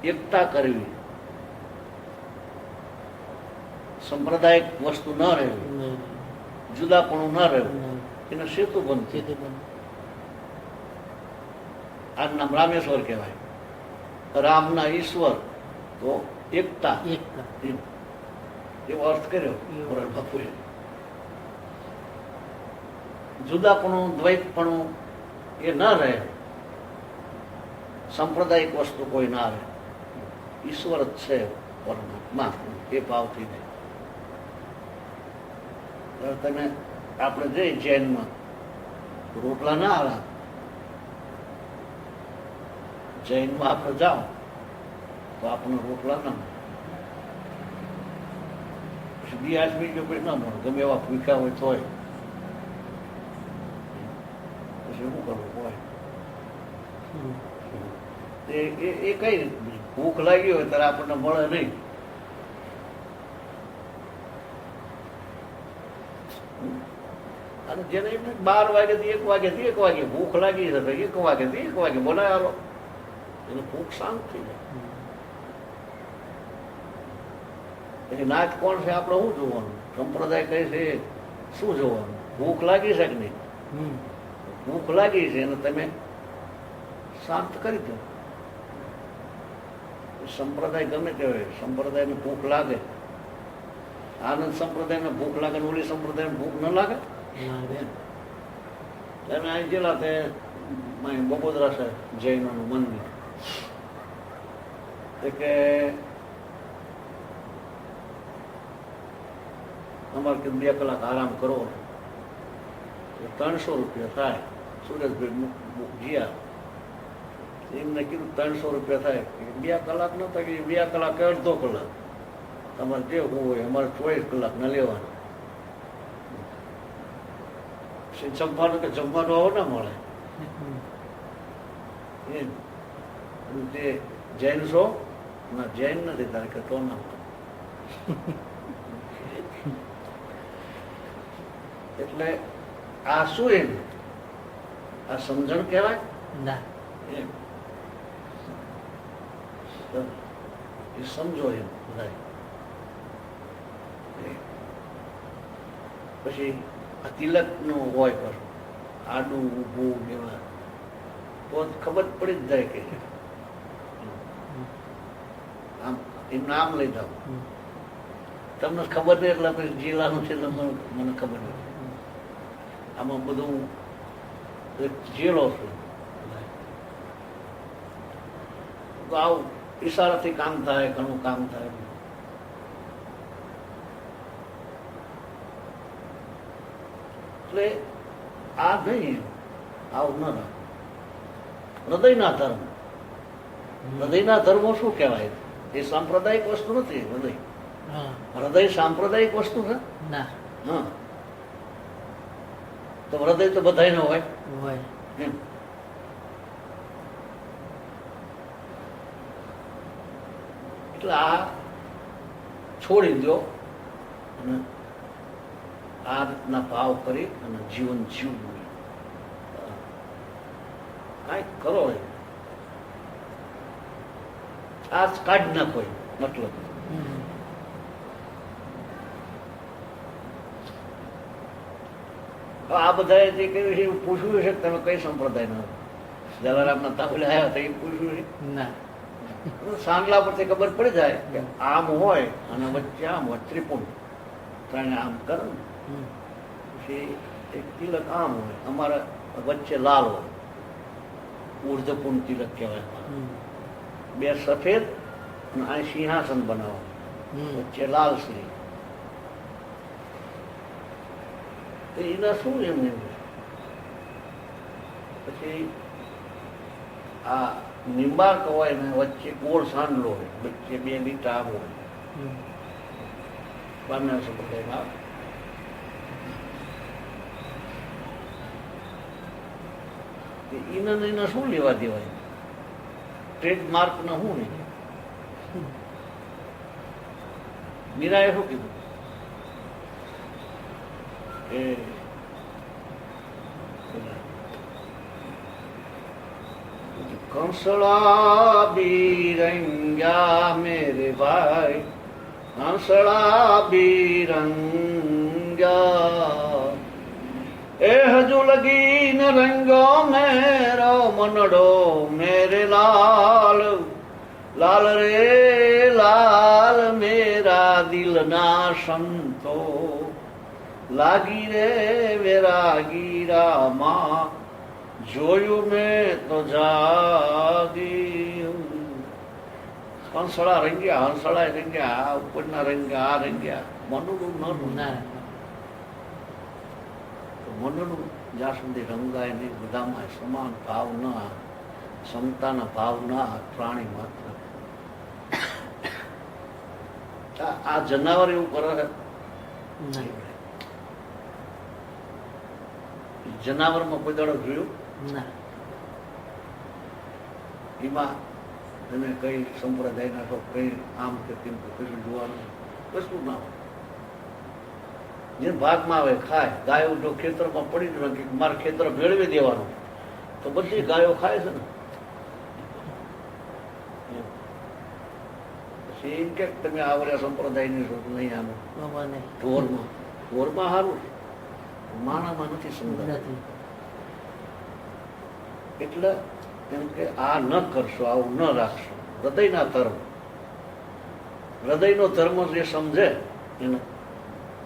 એકતા કરવી, સંપ્રદાયિક વસ્તુ ન રહેવી, જુદાપણું ન રહેવું, એને સેતુબંધ. આ નામ રામેશ્વર કહેવાય. રામના ઈશ્વર તો એકતા, એવો અર્થ કર્યો મોરારી બાપુએ. જુદાપણું, દ્વૈતપણું એ ન રહે, સાંપ્રદાયિક વસ્તુ કોઈ ના રહે. ઈશ્વર જ છે પરમાત્મા, એ ભાવથી નહીં. તમે આપણે જઈ જૈનમાં રોટલા ના આવે, જૈનમાં આપણે જાઓ તો આપણને રોટલા ના મળે, બિયાસ બીજો કોઈ ના મળે, ગમે એવા ભૂખ્યા હોય તોય. પછી શું કરવું હોય? એ કઈ ભૂખ લાગી હોય ત્યારે આપણને મળે નહીં. અને જેને 12 વાગ્યાથી 1 વાગ્યાથી 1 વાગે ભૂખ લાગી છે, 1 વાગ્યાથી 1 વાગે બોલાય આલો, એને ભૂખ શાંત થઈ જાય. એની નાચ કોણ છે આપણે શું જોવાનું? સંપ્રદાય કઈ છે શું જોવાનું? ભૂખ લાગી છે કે નહીં? ભૂખ લાગી છે અને તમે શાંત કરી દો. સંપ્રદાય ગમે તે હોય, સંપ્રદાયને ભૂખ લાગે. આનંદ સંપ્રદાયને ભૂખ લાગે, ઓલી સંપ્રદાયને ભૂખ ન લાગે. તમે અહીં ગયેલા તે બગોદરા છે જૈનોનું મંદિર, કે અમારે કે 2 કલાક આરામ કરો, 300 રૂપિયા થાય. સુરેશભાઈ જીયા એમને કીધું 300 રૂપિયા થાય. 2 કલાક ન થાય, 2 કલાક કે અડધો કલાક, તમારે જે હોય. અમારે 24 કલાક ના લેવાના. જમવાનું કે જમવાનું આવો ના મળે. તે જૈન છો? ના, જૈન નથી. તારે કે તો ના મળે. એટલે આ શું એમ આ સમજણ કહેવાય ના. એમ એ સમજો એમ બધા. પછી આ તિલક નું હોય પર આડું ઊભું એવા તો ખબર પડી જ જાય કે આમ એમ નામ લઈ જાઓ. તમને ખબર નહીં એટલે પછી જિલ્લાનું છે મને ખબર નથી. આમાં બધું જેલો છું. તો આવું ઈશારાથી કામ થાય, ઘણું કામ થાય. એટલે આ નહીં, આવું ન રાખ. હૃદયના ધર્મ, હૃદયના ધર્મો શું કહેવાય? એ સાંપ્રદાયિક વસ્તુ નથી. હૃદય હા. હૃદય સાંપ્રદાયિક વસ્તુ છે? ના. હા. તો હૃદય તો બધાયનો હોય હોય. એમ. એટલે આ છોડી દો અને આ રીતના ભાવ કરી અને જીવન જીવવું. કાંઈક કરો. આ કાઢી નાખો મતલબ. આ બધા જે કહ્યું છે એવું પૂછવું છે કે તમે કઈ સંપ્રદાયના જલારામના તાબલે આવ્યા હતા એ પૂછવું છે? ના. સાંડલા પરથી ખબર પડી જાય કે આમ હોય અને વચ્ચે આમ હોય, ત્રિપુંડ ત્રણે આમ કરે ને. પછી એક તિલક આમ હોય, અમારા વચ્ચે લાલ હોય, ઉર્ધપુંડ તિલક કહેવાય. 2 સફેદ અને આ સિંહાસન બનાવો, વચ્ચે લાલ શ્રી. એના શું એમને પછી આ નિંબાર્ક હોય ને વચ્ચે ગોળ સાંડલો હોય, વચ્ચે 2 લીટા આમ હોય. બારના સંપ્રદાયમાં એના શું લેવા દેવાય? ટ્રેડમાર્ક ના શું નહીં? મીરાએ શું કીધું? કંસળા બીરંગ્યા મેરે ભાઈ, કંસળા બીરંગ્યા, એ હજુ લગીન રંગો મેરો મનડો મેરે લાલ, લાલ રે લાલ મેરા દિલના સંતો, લાગી રે વેરાગી રામા, જોયું મેં તો જાગી. કંસળા રંગ્યા, હંસળા રંગ્યા, આ ઉપરના રંગ્યા, આ રંગ્યા. મનનું ન ના. મનનું જ્યાં સુધી રંગાય નહીં, બધામાં સમાન ભાવ ના, સમતાના ભાવ ના, પ્રાણી માત્ર. આ જનાવર એવું કરે છે? જનાવરમાં કોઈ દાડો જોયું? ના. એમાં તમે કઈ સંપ્રદાયના છો, કઈ આમ કે તેમ કશું જોવાનું કશું ના હોય. જે ભાગમાં આવે ખાય. ગાયો જો ખેતરમાં પડી જ નથી, મારે ખેતર ભેળવી દેવાનું, તો બધી ગાયો ખાય છે ને. પછી એમ કે તમે આવડ્યા સંપ્રદાયની છો નહીં. આનું ઢોરમાં ઢોરમાં સારું, માણામાં નથી સમજાય. એટલે એમ કે આ ન કરશો, આવું ન રાખશો. હૃદયના ધર્મ, હૃદયનો ધર્મ જે સમજે એને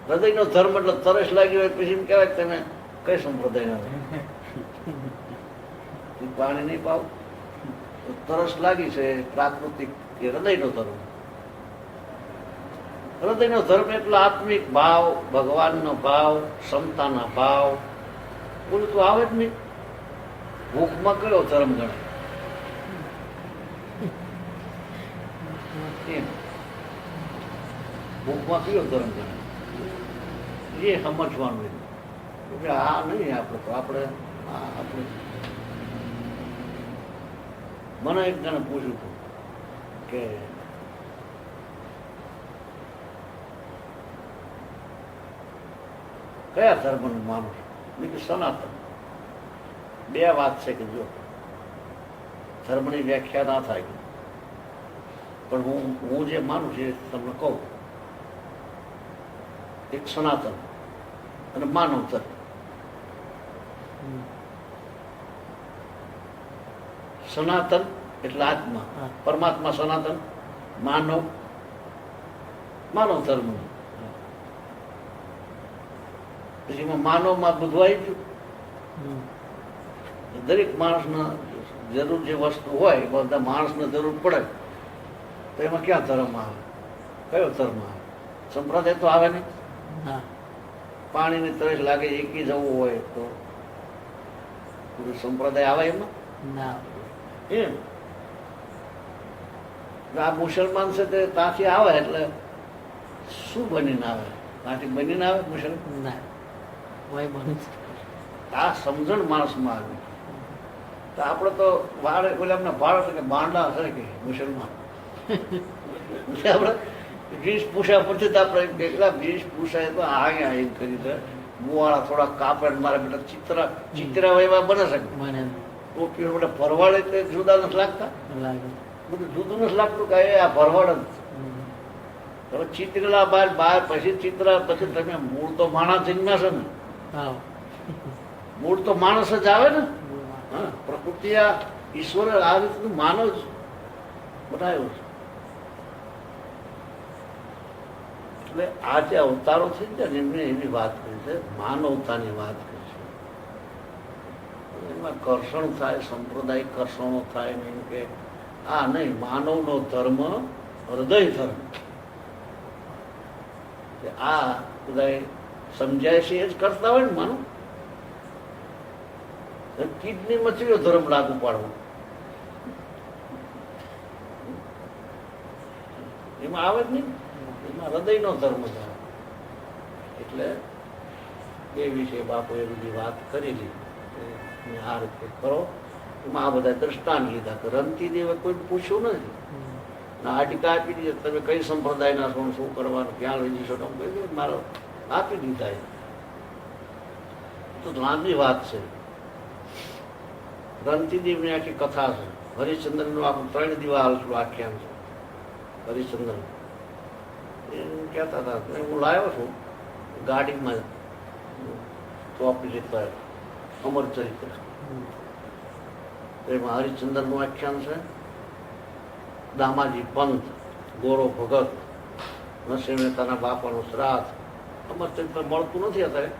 હૃદયનો ધર્મ એટલે તરસ લાગી હોય પછી એમ કહેવાય કે તમે કઈ સંપ્રદાયના પાણી નહીં પાવ, તરસ લાગી છે પ્રાકૃતિક કે હૃદયનો ધર્મ. હૃદયનો ધર્મ એટલે આત્મિક ભાવ, ભગવાનનો ભાવ, ક્ષમતાના ભાવ. બોલું તો આવે જ નહીં. ભૂખમાં કયો ધર્મ ગણાય? એમ. ભૂખમાં કયો ધર્મ ગણાય? એ સમજવાનું એમ. કે આ નહીં આપણે તો આપણે મને એક જણે પૂછ્યું હતું કે કયા ધર્મનું માનું છું? મેં કીધું સનાતન. બે વાત છે કે જો ધર્મની વ્યાખ્યા ના થાય, પણ હું જે માનું છું એ તમને કહું. એક સનાતન અને માનવ ધર્મ. સનાતન એટલે આત્મા, પરમાત્મા સનાતન, માનવ ધર્મ. પછી એમાં માનવમાં બધું આવી ગયું. દરેક માણસને જરૂર જે વસ્તુ હોય એ બધા માણસને જરૂર પડે, તો એમાં ક્યાં ધર્મ આવે? કયો ધર્મ આવે? સંપ્રદાય તો આવે નહીં. પાણીની તરસ લાગે એકી જવું હોય તો સંપ્રદાય આવે એમાં? એમ આ મુસલમાન છે તે ત્યાંથી આવે એટલે શું બનીને આવે? ત્યાંથી બનીને આવે મુસલમાન? આ સમજણ માણસમાં આવી. તો આપણે તો વાળે ઓલા ભારત કે બાંડા હશે કે મુસલમાન. આપણે વેશભૂષા પરથી તો આપણે કેટલા વેશભૂષા તો અહીંયા એમ કરી દે. મુવાળા થોડા કાપે મારે બેટા ચિત્રા એવા બને શકે. ટોપી બેટા ભરવાડે તે જુદા નથી લાગતા? બધું જુદું નથી લાગતું કે આ ભરવાડ જ. તમે ચિત્રેલા બહાર પછી ચિત્ર પછી તમે મૂળ તો માણસ જન્મ્યા છે ને. મૂળ તો માણસ જ આવે ને. હા, પ્રકૃતિ આ ઈશ્વર આ રીતનું માનવ જ બનાવ્યું છે. એટલે આ જે અવતારો છે ને એમને એની વાત કરી છે, માનવતાની વાત કરી છે. એમાં કર્ષણ થાય, સંપ્રદાયિક કર્ષણો થાય નહીં કે આ નહીં. માનવનો ધર્મ હૃદય ધર્મ. આ બધા સમજાય છે એ જ કરતા હોય ને માનો. કિડની માં કયો ધર્મ લાગુ પાડવો? એમાં આવે જ નહીં. એમાં હૃદયનો ધર્મ થાય. એટલે એ વિશે બાપુએ બધી વાત કરેલી. આ રીતે કરો. એમાં આ બધા દ્રષ્ટાંત લીધા કે રમતી દેવે કોઈ પૂછ્યું નથી. આટિકા આપી દીધી, તમે કઈ સંપ્રદાયના છો, શું કરવાનું, ક્યાં લઈ જશો, મારો આપી દીધા. તો લાંબી વાત છે. રંતીદેવની આખી કથા છે. હરિશ્ચંદ્રનું આપણું 3 દિવસ આખ્યાન છે. હરિશ્ચંદ્ર એ કહેતા હતા, હું લાવ્યો છું ગાડીમાં ચોપડી લીધા અમર ચરિત્ર. એમાં હરિશ્ચંદ્રનું આખ્યાન છે. દામાજી પંથ, ગોરો ભગત, નરસિંહ મહેતાના બાપાનું શ્રાદ્ધ. અમર ચરિત્ર મળતું નથી અત્યારે,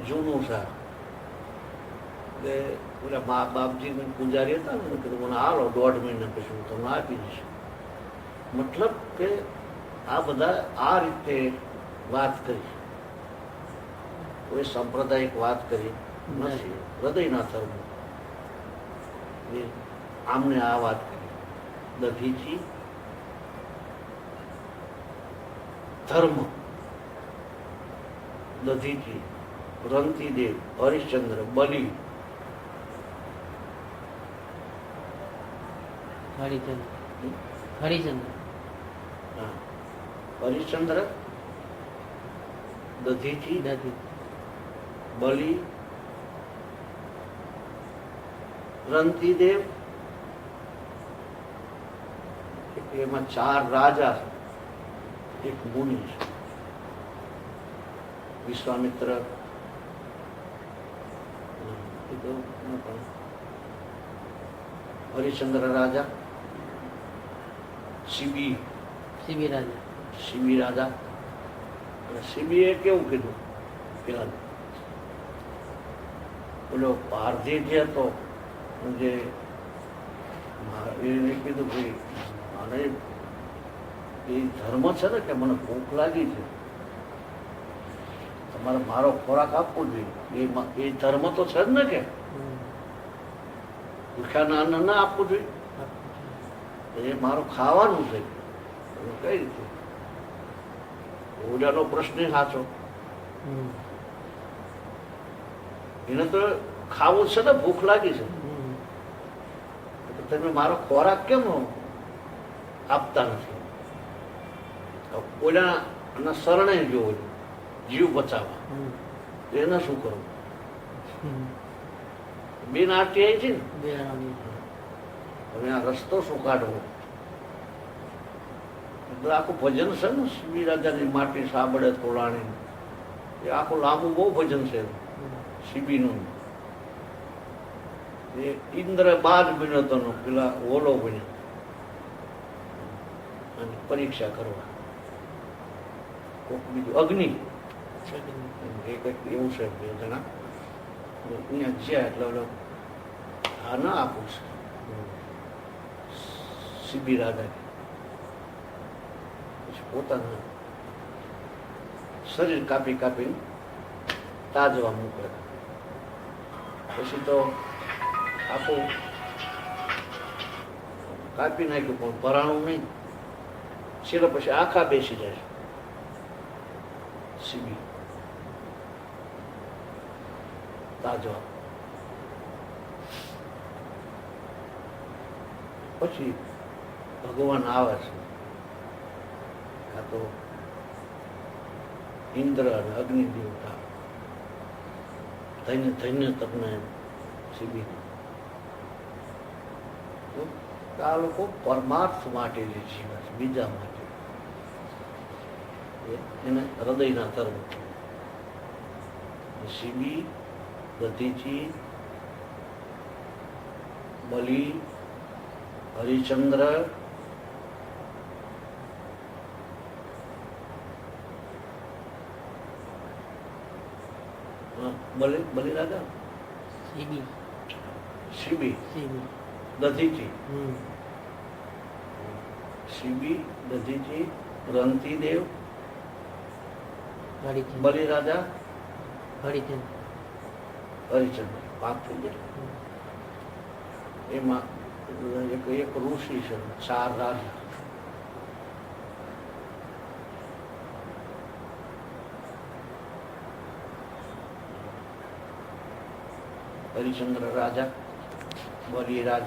જૂનું છે. એટલે પેલા મા બાપજી પૂજારી હતા ને, કીધું મને હાલો 1.5 મહિના પછી હું તમને આપી દઈશ. મતલબ કે આ બધા આ રીતે વાત કરી. કોઈ સાંપ્રદાયિક વાત કરી નથી. હૃદયના ધર્મ આમને આ વાત કરી. દધીચી ધર્મ, દધીચી, રંતીદેવ, હરિશ્ચંદ્ર, બલી, હરિશ્ચંદ્ર, દધીચી, બલી, રંતીદેવ. એમાં 4 રાજા છે, એક મુનિ છે. વિશ્વામિત્ર, હરિશ્ચંદ્ર રાજા, શિબી રાજા. શિબીએ કેવું કીધું પેલા પેલો પારધી જે હતો, જે એને કીધું ભાઈ અને એ ધર્મ છે ને કે મને ભૂખ લાગી છે, તમારે મારો ખોરાક આપવો જોઈએ, એ ધર્મ તો છે જ ને કે ભૂખ્યાના અન્ન ના આપવું જોઈએ, એ મારું ખાવાનું છે. કઈ રીતે ઓજાનો પ્રશ્ન સાચો, એને તો ખાવું છે ને, ભૂખ લાગી છે, તમે મારો ખોરાક કેમ આપતા નથી? ઓલા શરણે જોવો, જીવ બચાવવા, એને શું કરવું? બે નાટ્ય છે ને, હવે આ રસ્તો શું કાઢવો? એટલે આખું ભજન છે ને, શિવી રાજાની માટી સાબડે તોલાણી, એ આખું લાંબુ બહુ ભજન છે શિબીનું. એ ઇન્દ્ર બાજ બન્યો હતો, પેલા ઓલો બન્યો અને પરીક્ષા કરવા. કોક બીજું અગ્નિ એ કંઈક એવું છે, બે જણા અહીંયા જ્યાં એટલે ઓલો આ ના આપું છે શિબી રાજા પોતાનું શરીર કાપી કાપીને તાજવા મૂકે. પછી તો આખું કાપી નાખ્યું પણ ભરાણું નહીં. છેલ્લે પછી આખા બેસી જાય શિબી તાજવા. પછી ભગવાન આવે છે, આ તો ઇન્દ્ર અને અગ્નિ દેવતા, ધન્ય ધન્ય તમને શિબી. આ લોકો પરમાર્થ માટે જે જીવે છે, બીજા માટે, એને હૃદયના ધર્મ. શિબી, દધીચી, બલી, હરિચંદ્ર, બલી રાજા, શિબી, દધીચી, શિબી, દધીચી, રંતીદેવ, બલી રાજા, હરિચંદ્ર, પાંચ થઈ ગયા. એમાં એક ઋષિ છે, 4 રાજા. હરિચંદ્ર રાજા, બલી રાજા,